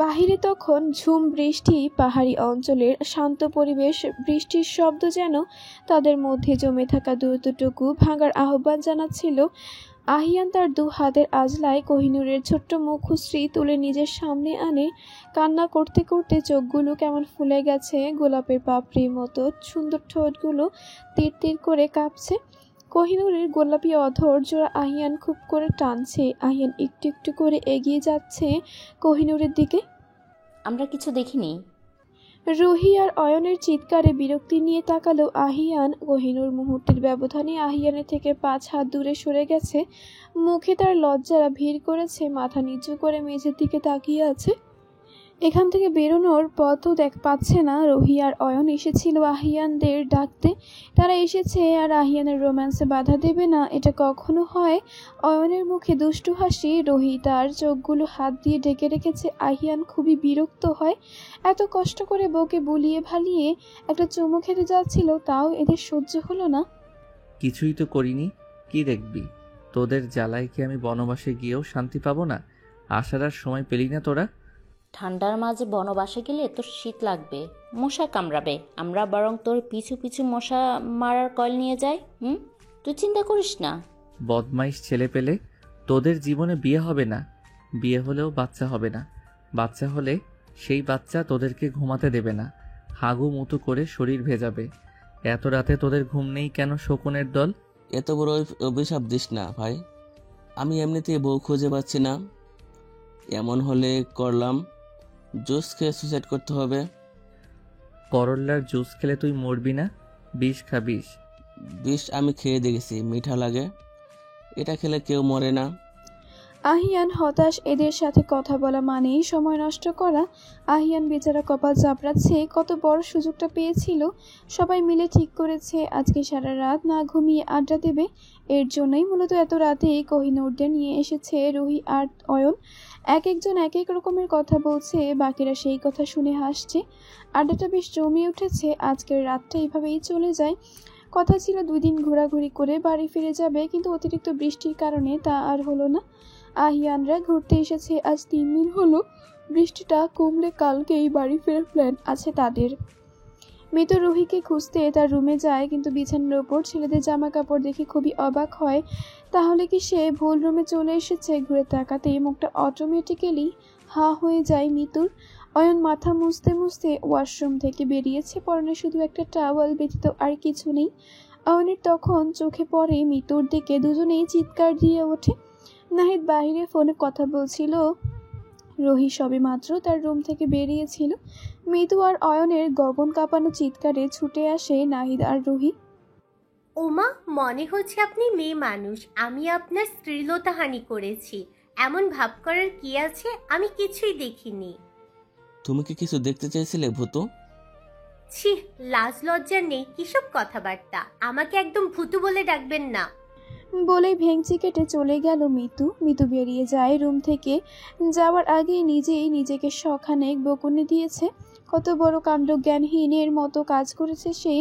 বাহিরে তখন ঝুম বৃষ্টি, পাহাড়ি অঞ্চলের শান্ত পরিবেশ। বৃষ্টির শব্দ যেন তাদের মধ্যে জমে থাকা দূরত্বটুকু ভাঙার আহ্বান জানাচ্ছিল। আহিয়ান তার দু হাতের আজলায় কোহিনূরের ছোট্ট মুখশ্রী তুলে নিজের সামনে আনে। কান্না করতে করতে চোখগুলো কেমন ফুলে গেছে, গোলাপের পাপড়ির মতো সুন্দর ঠোঁটগুলো তীর তীর করে কাঁপছে। কোহিনূরের গোলাপি অধর জোড়া আহিয়ান খুব করে টানছে। আহিয়ান একটু একটু করে এগিয়ে যাচ্ছে কোহিনূরের দিকে। আমরা কিছু দেখিনি। রুহি আর অয়নের চিৎকারে বিরক্তি নিয়ে তাকালো আহিয়ান। কোহিনূর মুহূর্তের ব্যবধানে আহিয়ানের থেকে 5 হাত দূরে সরে গেছে। মুখে তার লজ্জারা ভিড় করেছে, মাথা নিচু করে মেঝের দিকে তাকিয়ে আছে। এখান থেকে বেরোনোর পথও পাচ্ছে না। রুহি আর অয়ন এসেছিল আহিয়ানদের ডাকতে। তারা এসেছে আর আহিয়ানের রোম্যান্সে বাধা দেবে না, এটা কখনো হয়। অয়নের মুখে দুষ্টু হাসি। রুহি তার চোখগুলো হাত দিয়ে ঢেকে রেখেছে। আহিয়ান খুবই বিরক্ত হয়। এত কষ্ট করে বউকে বুলিয়ে ভালিয়ে একটা চুমু খেতে যাচ্ছিল, তাও এদের সহ্য হলো না। কিছুই তো করিনি, কি দেখবি? তোদের জ্বালায় কি আমি বনবাসে গিয়েও শান্তি পাবো না? আসার আর সময় পেলি না তোরা? ঠান্ডার মাঝে বনবাসে গেলে তোর শীত লাগবে, মশা কামড়াবে। আমরা বরং তোর পিছু পিছু মশা মারার কয়েল নিয়ে যাই। তুই চিন্তা করিস না। বদমাইশ ছেলে পেলে, তোদের জীবনে বিয়ে হবে না। বিয়ে হলেও বাচ্চা হবে না। বাচ্চা হলে সেই বাচ্চা তোদেরকে ঘুমাতে দেবে না, হাগু মুতু করে শরীর ভেজাবে। এত রাতে তোদের ঘুম নেই কেন শকুনের দল? এত বড় অভিশাপ দিস না ভাই, আমি এমনিতেই বউ খুঁজে পাচ্ছি না। এমন হলে করলাম জুস খেয়ে সুইসাইড করতে হবে। করল্লার জুস খেলে তুই মরবি না? বিষ খাবিস? বিষ আমি খেয়ে দেখেছি, মিঠা লাগে। এটা খেলে কেউ মরে না। আহিয়ান হতাশ। এদের সাথে কথা বলা মানেই সময় নষ্ট করা। আহিয়ান বেচারা কপাল চাপড়াচ্ছে। কত বড় সুযোগটা পেয়েছিল। সবাই মিলে ঠিক করেছে আজকে সারা রাত না ঘুমিয়ে আড্ডা দেবে। এর জন্যই মূলত এত রাতে কোহিনূরদের নিয়ে এসেছে রুহি আর অয়ন। এক একজন এক এক রকমের কথা বলছে, বাকিরা সেই কথা শুনে হাসছে। আড্ডাটা বেশ জমিয়ে উঠেছে। আজকের রাতটা এইভাবেই চলে যায়। কথা ছিল 2 দিন ঘোরাঘুরি করে বাড়ি ফিরে যাবে, কিন্তু অতিরিক্ত বৃষ্টির কারণে তা আর হলো না। আহিয়ানরা ঘুরতে এসেছে আজ 3 দিন হলো। বৃষ্টিটা কমলে কালকেই বাড়ি ফেরার প্ল্যান আছে তাদের। মৃত রুহিকে খুঁজতে তার রুমে যায়, কিন্তু বিছানার ওপর ছেলেদের জামা কাপড় দেখে খুবই অবাক হয়। তাহলে কি সে ভুল রুমে চলে এসেছে? ঘুরে তাকাতেই মুখটা অটোমেটিক্যালি হা হয়ে যায় মিতুর। অয়ন মাথা মুছতে মুছতে ওয়াশরুম থেকে বেরিয়েছে, পরনে শুধু একটা টাওয়াল ব্যতীত আর কিছু নেই। অয়নের তখন চোখে পড়ে মিতুর দিকে। দুজনেই চিৎকার দিয়ে ওঠে। নাহিদ বাইরে ফোনে কথা বলছিল। রুহি সবে মাত্র তার রুম থেকে বেরিয়েছিল। মিতু আর অয়নের গগন কাঁপানো চিৎকারে ছুটে আসে নাহিদ আর রুহি। ওমা, মনে হচ্ছে আপনি মেয়ে মানুষ। আমি আপনার স্ত্রীলতাহানি করেছি। এমন ভাব করার কি আছে? আমি কিছুই দেখিনি। তুমি কি কিছু দেখতে চাইছিলে ভূতু? ছি, লাজ লজ্জা নেই, কিসব কথাবার্তা। আমাকে একদম ভূতু বলে ডাকবেন না। বলেই ভেঙচি কেটে চলে গেল মিতু। মিতু বেরিয়ে যায় রুম থেকে। যাওয়ার আগেই নিজেই নিজেকে শখানেক বকুনি দিয়েছে। কত বড় কাণ্ড জ্ঞানহীনের মতো কাজ করেছে সে।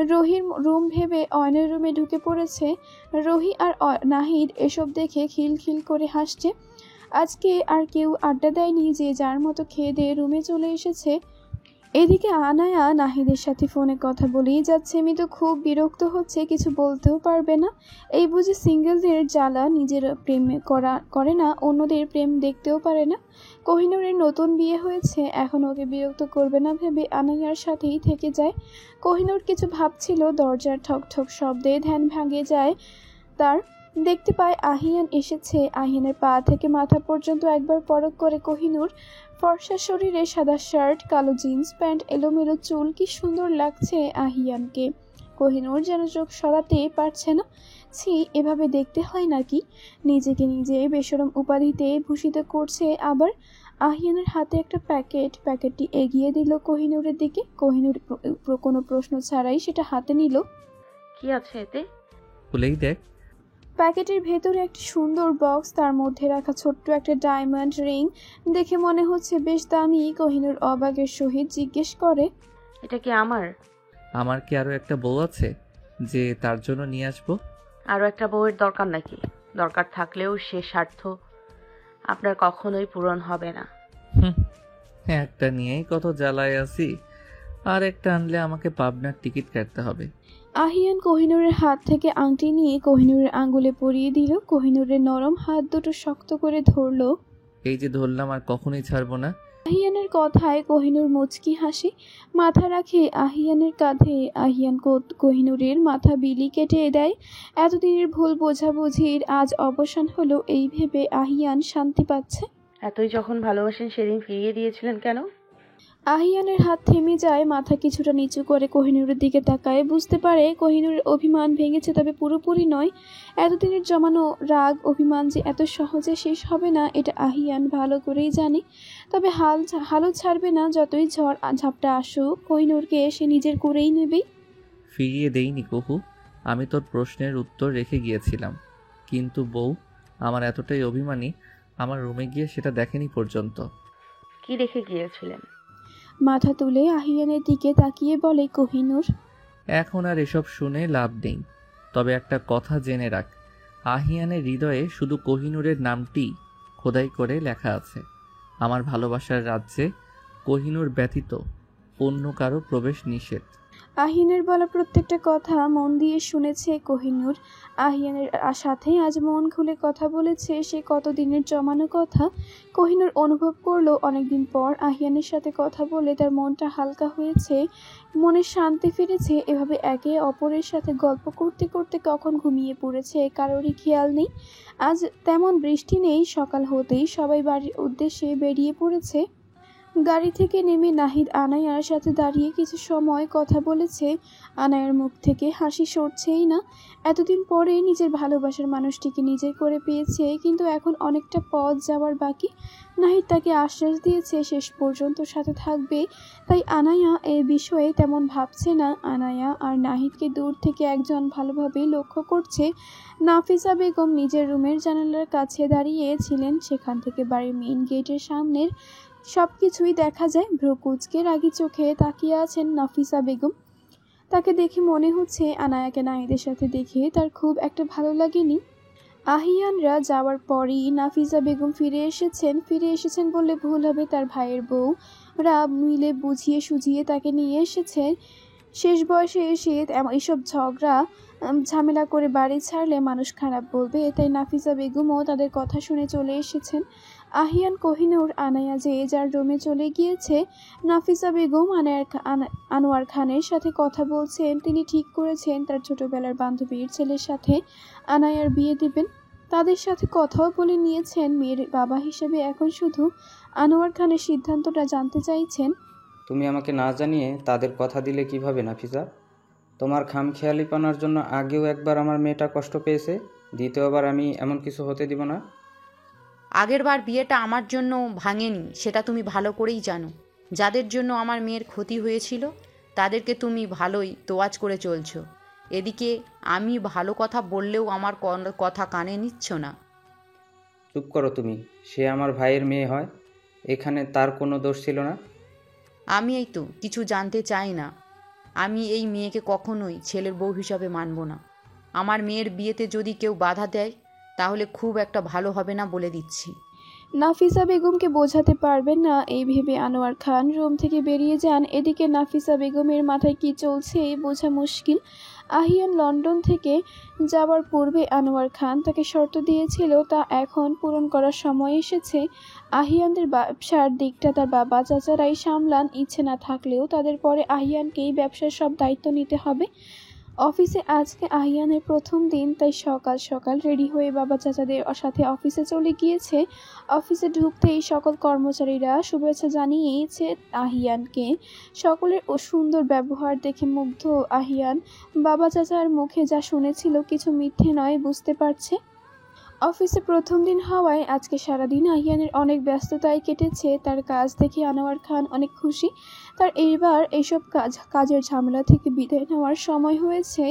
রুহির রুম ভেবে অয়নের রুমে ঢুকে পড়েছে। রুহি আর নাহিদ এসব দেখে খিলখিল করে হাসছে। আজকে আর কেউ আড্ডা দেয়নি, যে যার মতো খেয়ে দিয়ে রুমে চলে এসেছে। এদিকে আনায়া নাহিদের সাথে ফোনে কথা বলেই যাচ্ছে। মিতু খুব বিরক্ত হচ্ছে, কিছু বলতেও পারবে না। এই বুঝি সিঙ্গেলদের জ্বালা, নিজের প্রেম করে না, অন্যদের প্রেম দেখতেও পারে না। কোহিনূরের নতুন বিয়ে হয়েছে, এখন ওকে বিরক্ত করবে না ভেবে আনায়ার সাথেই থেকে যায়। কোহিনূর কিছু ভাবছিল, দরজার ঠক ঠক শব্দে ধ্যান ভাঙে যায় তার। দেখতে পায় আহিয়ান এসেছে। আহিয়ানের পা থেকে মাথা পর্যন্ত একবার পরখ করে কোহিনূর। ফর্সা শরীরে সাদা শার্ট, কালো জিন্স প্যান্ট, এলোমেলো চুল, কি সুন্দর লাগছে আহিয়ানকে। কোহিনূর যেন চোখ সরাতে পারছে না। ছি, এভাবে দেখতে হয় নাকি? নিজেকে নিজে বেশরম উপাধিতে ভূষিত করছে। আবার আহিয়ানের হাতে একটা প্যাকেটটি এগিয়ে দিল কোহিনূরের দিকে। কোহিনূর কোনো প্রশ্ন ছাড়াই সেটা হাতে নিল। কি আছে এতে? খুলেই দেখ। প্যাকেটের ভেতরে একটি সুন্দর বক্স, তার মধ্যে রাখা ছোট্ট একটা ডায়মন্ড রিং। দেখে মনে হচ্ছে বেশ দামি। কোহিনূর অবাকের সহিত জিজ্ঞেস করে, এটা কি আমার? আমার কি আরো একটা বউ আছে যে তার জন্য নিয়ে আসবো? আরও একটা বউয়ের দরকার নাকি? দরকার থাকলেও সে স্বার্থ আপনার কখনোই পূরণ হবে না। একটা নিয়েই কত জ্বালায় আছি, আর একটা আনলে আমাকে পাবনার টিকিট কাটতে হবে। আহিয়ান কোহিনূরের হাত থেকে আংটি নিয়ে কোহিনূরের আঙ্গুলে পরিয়ে দিল। কোহিনূরের নরম হাত দুটো শক্ত করে ধরল। এই যে ধরলাম, আর কখনোই ছাড়বো না। আহিয়ানের কথায় কোহিনূর মুচকি হাসি, মাথা রাখে আহিয়ানের কাঁধে। আহিয়ান কোহিনূরের মাথা বিলি কেটে দেয়। এতদিনের ভুল বোঝাবুঝির আজ অবসান হলো, এই ভেবে আহিয়ান শান্তি পাচ্ছে। এতই যখন ভালোবাসেন সেদিন ফিরিয়ে দিয়েছিলেন কেন? আহিয়ানের হাত থেমে যায়, মাথা কিছুটা নিচু করে কোহিনূরের দিকে তাকায়। বুঝতে পারে কোহিনূরের অভিমান ভেঙেছে, তবে পুরোপুরি নয়। এতদিনের জমানো রাগ অভিমান যে এত সহজে শেষ হবে না, এটা আহিয়ান ভালো করেই জানে। তবে হালও ছাড়বে না, যতই ঝড় ঝাপটা আসুক কোহিনূরকে সে নিজের করেই নেবেই। ফিরিয়ে দেইনি কুহু, আমি তোর প্রশ্নের উত্তর রেখে গিয়েছিলাম, কিন্তু বউ আমার এতটাই অভিমানী, আমার রুমে গিয়ে সেটা দেখেনি পর্যন্ত। কি রেখে গিয়েছিলেন? মাথা তুলে আহিয়ানের দিকে তাকিয়ে বলে কোহিনূর, এখন আর এসব শুনে লাভ নেই, তবে একটা কথা জেনে রাখ, আহিয়ানের হৃদয়ে শুধু কোহিনূরের নামটি খোদাই করে লেখা আছে। আমার ভালোবাসার রাজ্যে কোহিনূর ব্যতীত অন্য কারো প্রবেশ নিষেধ। আহিয়ানের বলা প্রত্যেকটা কথা মন দিয়ে শুনেছে কোহিনূর। আহিয়ানের সাথে আজ মন খুলে কথা বলেছে সে, কতদিনের জমানো কথা। কোহিনূর অনুভব করলো অনেকদিন পর আহিয়ানের সাথে কথা বলে তার মনটা হালকা হয়েছে, মনে শান্তি ফিরেছে। এভাবে একে অপরের সাথে গল্প করতে করতে কখন ঘুমিয়ে পড়েছে কারোরই খেয়াল নেই। আজ তেমন বৃষ্টি নেই। সকাল হতেই সবাই বাড়ির উদ্দেশ্যে বেরিয়ে পড়েছে। গাড়ি থেকে নেমে নাহিদ আনায়ার সাথে দাঁড়িয়ে কিছু সময় কথা বলেছে। আনায়ার মুখ থেকে হাসি সরছেই না। এতদিন পরে নিজের ভালোবাসার মানুষটিকে নিজের করে পেয়েছে, কিন্তু এখন অনেকটা পথ যাওয়ার বাকি। নাহিদ তাকে আশ্বাস দিয়েছে শেষ পর্যন্ত সাথে থাকবে, তাই আনায়া এ বিষয়ে তেমন ভাবছে না। আনায়া আর নাহিদকে দূর থেকে একজন ভালোভাবে লক্ষ্য করছে। নাফিসা বেগম নিজের রুমের জানালার কাছে দাঁড়িয়েছিলেন। সেখান থেকে বাড়ির মেইন গেটের সামনের সবকিছুই দেখা যায়। ভ্রু কুঁচকে রাগী চোখে তাকিয়ে আছেন নাফিসা বেগম। তাকে দেখে মনে হচ্ছে আনায়াকে নাহিদের সাথে দেখে তার খুব একটা ভালো লাগেনি। আহিয়ানরা যাওয়ার পরই নাফিসা বেগম ফিরে এসেছেন বললে ভুল হবে। তার ভাইয়ের বউরা মিলে বুঝিয়ে সুঝিয়ে তাকে নিয়ে এসেছেন। শেষ বয়সে এসে এইসব ঝামেলা করে বাড়ি ছাড়লে মানুষ খারাপ বলবে, তাই নাফিসা বেগমও তাদের কথা শুনে চলে এসেছেন। আহিয়ান, কোহিনূর, আনায়া যে যার রুমে চলে গিয়েছে। নাফিসা বেগম আনোয়ার খানের সাথে কথা বলছেন। তিনি ঠিক করেছেন তার ছোটবেলার বান্ধবীর ছেলের সাথে আনায়ার বিয়ে দেবেন। তাদের সাথে কথাও বলে নিয়েছেন। মেয়ের বাবা হিসেবে এখন শুধু আনোয়ার খানের সিদ্ধান্তটা জানতে চাইছেন। তুমি আমাকে না জানিয়ে তাদের কথা দিলে কিভাবে নাফিসা? তোমার খামখেয়ালিপনার জন্য আগেও একবার আমার মেয়েটা কষ্ট পেয়েছে, দ্বিতীয়বার আমি এমন কিছু হতে দিব না। আগেরবার বিয়েটা আমার জন্য ভাঙেনি, সেটা তুমি ভালো করেই জানো। যাদের জন্য আমার মেয়ের ক্ষতি হয়েছিল তাদেরকে তুমি ভালোই তোয়াজ করে চলছো। এদিকে আমি ভালো কথা বললেও আমার কথা কানে নিচ্ছ না। চুপ করো তুমি। সে আমার ভাইয়ের মেয়ে হয়, এখানে তার কোনো দোষ ছিল না। আমি এই তো কিছু জানতে চাই না। আমি এই মেয়েকে কখনোই ছেলের বউ হিসাবে মানব না। আমার মেয়ের বিয়েতে যদি কেউ বাধা দেয় তাহলে খুব একটা ভালো হবে না বলে দিচ্ছি। নাফিসা বেগমকে বোঝাতে পারবেন না এই ভেবে আনোয়ার খান রুম থেকে বেরিয়ে যান। এদিকে নাফিসা বেগমের মাথায় কি চলছে বোঝা মুশকিল। আহিয়ান লন্ডন থেকে যাওয়ার পূর্বে আনোয়ার খান তাকে শর্ত দিয়েছিল, তা এখন পূরণ করার সময় এসেছে। আহিয়ানদের ব্যবসার দিকটা তার বাবা চাচারাই সামলান, ইচ্ছে না থাকলেও তাদের পরে আহিয়ানকেই ব্যবসার সব দায়িত্ব নিতে হবে। অফিসে আজকে আহিয়ানের প্রথম দিন, তাই সকাল সকাল রেডি হয়ে বাবা চাচাদের সাথে অফিসে চলে গিয়েছে। অফিসে ঢুকতেই সকল কর্মচারীরা শুভেচ্ছা জানিয়েছে আহিয়ানকে। সকলের সুন্দর ব্যবহার দেখে মুগ্ধ আহিয়ান। বাবা চাচার মুখে যা শুনেছিল কিছু মিথ্যে নয় বুঝতে পারছে। অফিসে প্রথম দিন হওয়ায় আজকে সারাদিন আহিয়ানের অনেক ব্যস্ততায় কেটেছে। তার কাজ দেখে আনোয়ার খান অনেক খুশি। তার এইবার এইসব কাজের ঝামেলা থেকে বিদায় নেওয়ার সময় হয়েছে।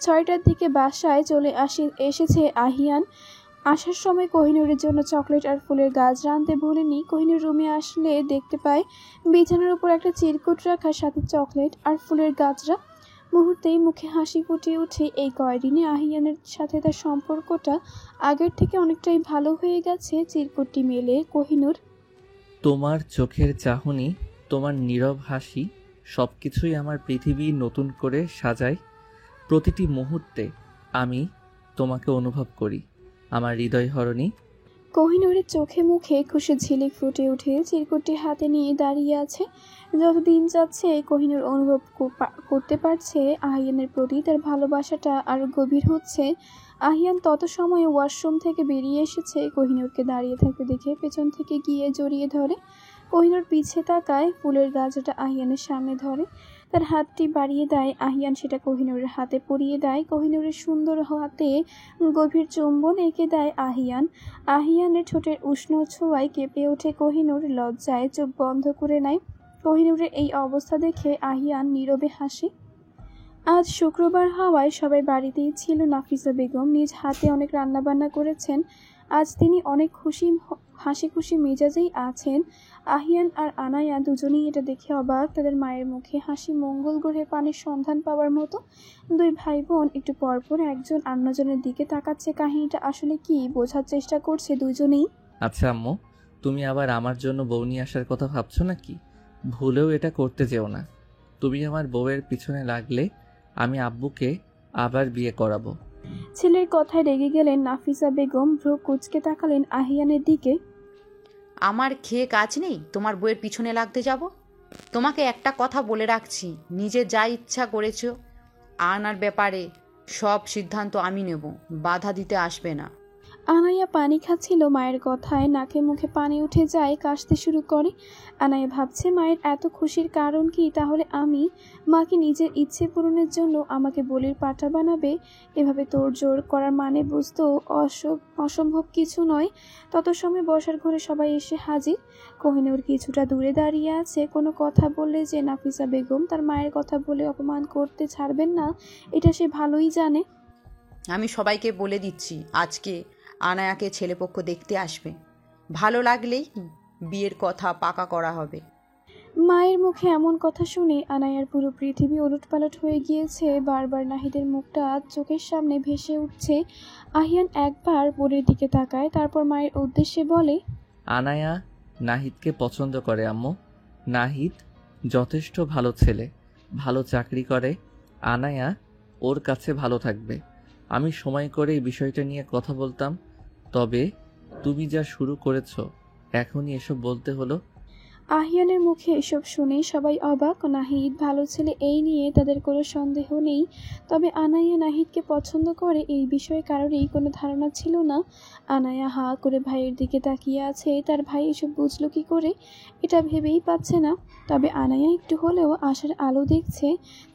6টার দিকে বাসায় চলে এসেছে আহিয়ান। আসার সময় কোহিনূরের জন্য চকলেট আর ফুলের গাছ রাঁধতে ভুলেনি। কোহিনূর রুমে আসলে দেখতে পায় বিছানার উপর একটা চিরকুট রাখা, সাথে চকলেট আর ফুলের গাছরা। মুহূর্তেই মুখে হাসি ফুটে ওঠে। এই কয়দিনে আহিয়ানের সাথে তার সম্পর্কটা আগের থেকে অনেকটাই ভালো হয়ে গেছে। চিরকুটটি মেলে কোহিনূর। তোমার চোখের চাহনি, তোমার নীরব হাসি সবকিছুই আমার পৃথিবী নতুন করে সাজায়। প্রতিটি মুহূর্তে আমি তোমাকে অনুভব করি আমার হৃদয় হরণী। কোহিনূরের চোখে মুখে খুশি ঝিলিক ফুটে উঠে চিরকুটটি হাতে নিয়ে দাঁড়িয়ে আছে। যতদিন যাচ্ছে কোহিনূর অনুভব করতে পারছে আহিয়ানের প্রতি তার ভালোবাসাটা আরো গভীর হচ্ছে। আহিয়ান তত সময় ওয়াশরুম থেকে বেরিয়ে এসেছে। কোহিনূরকে দাঁড়িয়ে থাকতে দেখে পেছন থেকে গিয়ে জড়িয়ে ধরে। কোহিনূর পিছে তাকায়, ফুলের গাছটা আহিয়ানের সামনে ধরে, তার হাতটি বাড়িয়ে দেয়। আহিয়ান সেটা কোহিনূরের হাতে পরিয়ে দেয়। কোহিনূরের সুন্দর হাতে গভীর চুম্বন এঁকে দেয় আহিয়ান। আহিয়ানের ঠোঁটের উষ্ণ ছোঁয়ায় কেঁপে ওঠে কোহিনূর, লজ্জায় চোখ বন্ধ করে নেয়। কোহিনূরের এই অবস্থা দেখে আহিয়ান নীরবে হাসে। আজ শুক্রবার হওয়ায় সবাই বাড়িতেই ছিল। নাফিসা বেগম নিজ হাতে অনেক রান্নাবান্না করেছেন। আজ তিনি অনেক হাসি খুশি মেজাজেই আছেন। আহিয়ান আর আনায়া দুজনেই এটা দেখে অবাক। তাদের মায়ের মুখে হাসি মঙ্গল গ্রহে পানির সন্ধান পাওয়ার মতো। দুই ভাই বোন একটু পরপর একজন অন্যজনের দিকে তাকাচ্ছে। কাহিনীটা আসলে কি বোঝার চেষ্টা করছে দুজনেই। আচ্ছা আম্মু, তুমি আবার আমার জন্য বউ নিয়ে আসার কথা ভাবছো নাকি? ভুলেও এটা করতে যেও না। তুমি আমার বউয়ের পিছনে লাগলে আমি আব্বুকে আবার বিয়ে করাবো। ছেলের কথায় রেগে গেলেন নাফিসা বেগম। ভ্রু কুঁচকে তাকালেন আহিয়ানের দিকে। আমার খেয়ে কাজ নেই তোমার বইয়ের পিছনে লাগতে যাব? তোমাকে একটা কথা বলে রাখছি, নিজে যা ইচ্ছা করেছো আনার ব্যাপারে সব সিদ্ধান্ত আমি নেব, বাধা দিতে আসবে না। আনায়া পানি খাচ্ছিল। মায়ের কথায় নাকে মুখে পানি উঠে যায়, কাশতে শুরু করে। আনায়া ভাবছে মায়ের এত খুশির কারণ কি? তাহলে আমি মাকে নিজের ইচ্ছে পূরণের জন্য আমাকে বলির পাঠা বানাবে? এভাবে তোড়জোড় করার মানে বুঝতো অসম্ভব কিছু নয়। তত সময় বসার ঘরে সবাই এসে হাজির। কোহিনূর কিছুটা দূরে দাঁড়িয়ে আছে। কোনো কথা বললে যে নাফিসা বেগম তার মায়ের কথা বলে অপমান করতে ছাড়বেন না, এটা সে ভালোই জানে। আমি সবাইকে বলে দিচ্ছি, আজকে আনায়াকে ছেলেপক্ষ দেখতে আসবে। ভালো লাগলেই বিয়ের কথা পাকা করা হবে। মায়ের মুখে এমন কথা শুনে আনায়ার পুরো পৃথিবী ওলটপালট হয়ে গিয়েছে। বারবার নাহিদের মুখটা চোখের সামনে ভেসে উঠছে। আহিয়ান একবার বোনের দিকে তাকায়, তারপর মায়ের উদ্দেশ্যে বলে, আনায়া নাহিদকে পছন্দ করে আম্মু। নাহিদ যথেষ্ট ভালো ছেলে, ভালো চাকরি করে। আনায়া ওর কাছে ভালো থাকবে। আমি সময় করে এই বিষয়টা নিয়ে কথা বলতাম, তবে তুমি যা শুরু করেছো এখনই এসব বলতে হলো। আহিয়ানের মুখে এসব শুনে সবাই অবাক। নাহিদ ভালো ছেলে এই নিয়ে তাদের কোনো সন্দেহ নেই, তবে আনায়া নাহিদকে পছন্দ করে এই বিষয়ে কারোরই কোনো ধারণা ছিল না। আনায়া হা করে ভাইয়ের দিকে তাকিয়ে আছে। তার ভাই এসব বুঝলো কি করে এটা ভেবেই পাচ্ছে না। তবে আনায়া একটু হলেও আশার আলো দেখছে।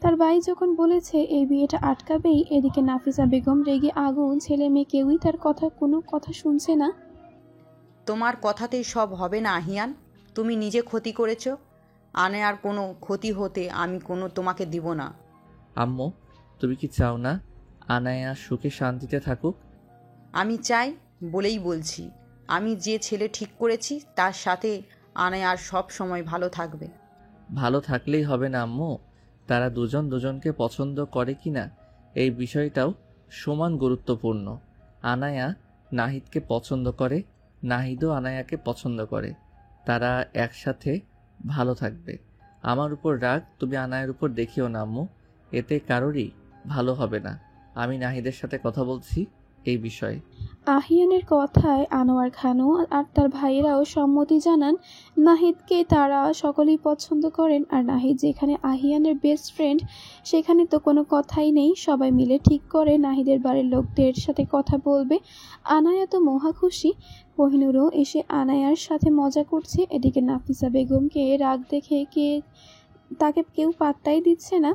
তার ভাই যখন বলেছে এই বিয়েটা আটকাবেই, এদিকে নাফিসা বেগম রেগে আগুন। ছেলে মেয়ে কেউই তার কোনো কথা শুনছে না। তোমার কথাতেই সব হবে না আহিয়ান, তুমি নিজে ক্ষতি করেছো। আনায়ার কোনো ক্ষতি হতে আমি তোমাকে দিব না। আম্মু, তুমি কি চাও না আনায়া সুখে শান্তিতে থাকুক? আমি চাই বলেই বলছি, আমি যে ছেলে ঠিক করেছি তার সাথে আনায়ার সব সময় ভালো থাকবে। ভালো থাকলেই হবে না আম্মু, তারা দুজন দুজনকে পছন্দ করে কিনা এই বিষয়টাও সমান গুরুত্বপূর্ণ। আনায়া নাহিদকে পছন্দ করে, নাহিদও আনায়াকে পছন্দ করে, তারা একসাথে ভালো থাকবে। আমার উপর রাগ তুমি আনায়ের উপর দেখিও না আম্মু, এতে কারোরই ভালো হবে না। আমি নাহিদের সাথে কথা বলছি এই বিষয়ে। আহিয়ানের কথায় আনোয়ার খানও আর তার ভাইয়েরাও সম্মতি জানান। নাহিদকে তারা সকলেই পছন্দ করেন, আর নাহিদ যেখানে আহিয়ানের বেস্ট ফ্রেন্ড সেখানে তো কোনো কথাই নেই। সবাই মিলে ঠিক করে নাহিদের বাড়ির লোকদের সাথে কথা বলবে। আনায়া তো মহা খুশি। কোহিনুরও এসে আনায়ার সাথে মজা করছে। এদিকে নাফিসা বেগমকে রাগ দেখে তাকে কেউ পাত্তাই দিচ্ছে না।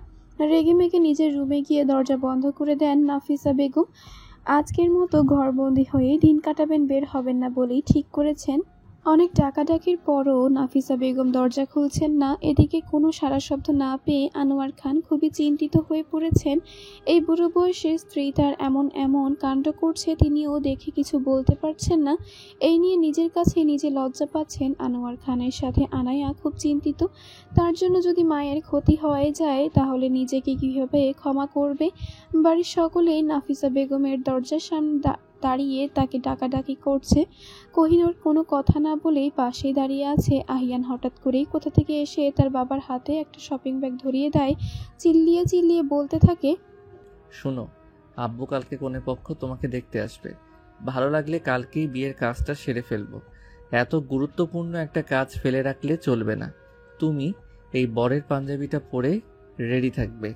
রেগে মেগে নিজের রুমে গিয়ে দরজা বন্ধ করে দেন নাফিসা বেগম। আজকের মতো ঘরবন্দি হয়ে দিন কাটাবেন, বের হবেন না বলেই ঠিক করেছেন। অনেক ডাকাডাকির পরও নাফিসা বেগম দরজা খুলছেন না। এদিকে কোনো সাড়া শব্দ না পেয়ে আনোয়ার খান খুবই চিন্তিত হয়ে পড়েছেন। এই বুড়ো বয়সে স্ত্রী তার এমন এমন কাণ্ড করছে, তিনিও দেখে কিছু বলতে পারছেন না। এই নিয়ে নিজের কাছে নিজে লজ্জা পাচ্ছেন। আনোয়ার খানের সাথে আনায়া খুব চিন্তিত। তার জন্য যদি মায়ের ক্ষতি হয়ে যায় তাহলে নিজেকে কীভাবে ক্ষমা করবে। বাড়ির সকলেই নাফিসা বেগমের দরজার সামনে দাঁড়িয়ে তাকে ডাকাডাকি করছে। কোহিনুর কোনো কথা না বলেই পাশেই দাঁড়িয়ে আছে। আহিয়ান হঠাৎ করেই কোথা থেকে এসে তার বাবার হাতে একটা শপিং ব্যাগ ধরিয়ে দেয়। চিল্লিয়ে চিল্লিয়ে বলতে থাকে, শোনো, আব্বু কালকে কোনে পক্ষ তোমাকে দেখতে আসবে। ভালো লাগলে কালকেই বিয়ের কাজটা সেরে ফেলবো। এত গুরুত্বপূর্ণ একটা কাজ ফেলে রাখলে চলবে না। তুমি এই বরের পাঞ্জাবিটা পরে রেডি থাকবে।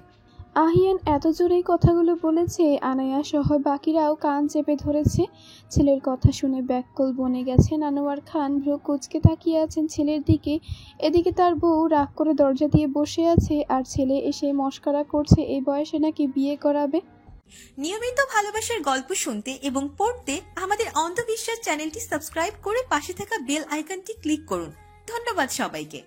আহিয়ান এত জোরেই কথাগুলো বলেছে আনায়া সহ বাকিরাও কান চেপে ধরেছে। ছেলের কথা শুনে ব্যাকুল বনে গেছেন আনোয়ার খান। ভ্রু কুঁচকে তাকিয়ে আছেন ছেলের দিকে। এদিকে তার বউ রাগ করে দরজা দিয়ে বসে আছে, আর ছেলে এসে মশকরা করছে এই বয়সে নাকি বিয়ে করাবে। নিয়মিত ভালোবাসার গল্প শুনতে এবং পড়তে আমাদের অন্ধবিশ্বাস চ্যানেলটি সাবস্ক্রাইব করে পাশে থাকা বেল আইকনটি ক্লিক করুন। ধন্যবাদ সবাইকে।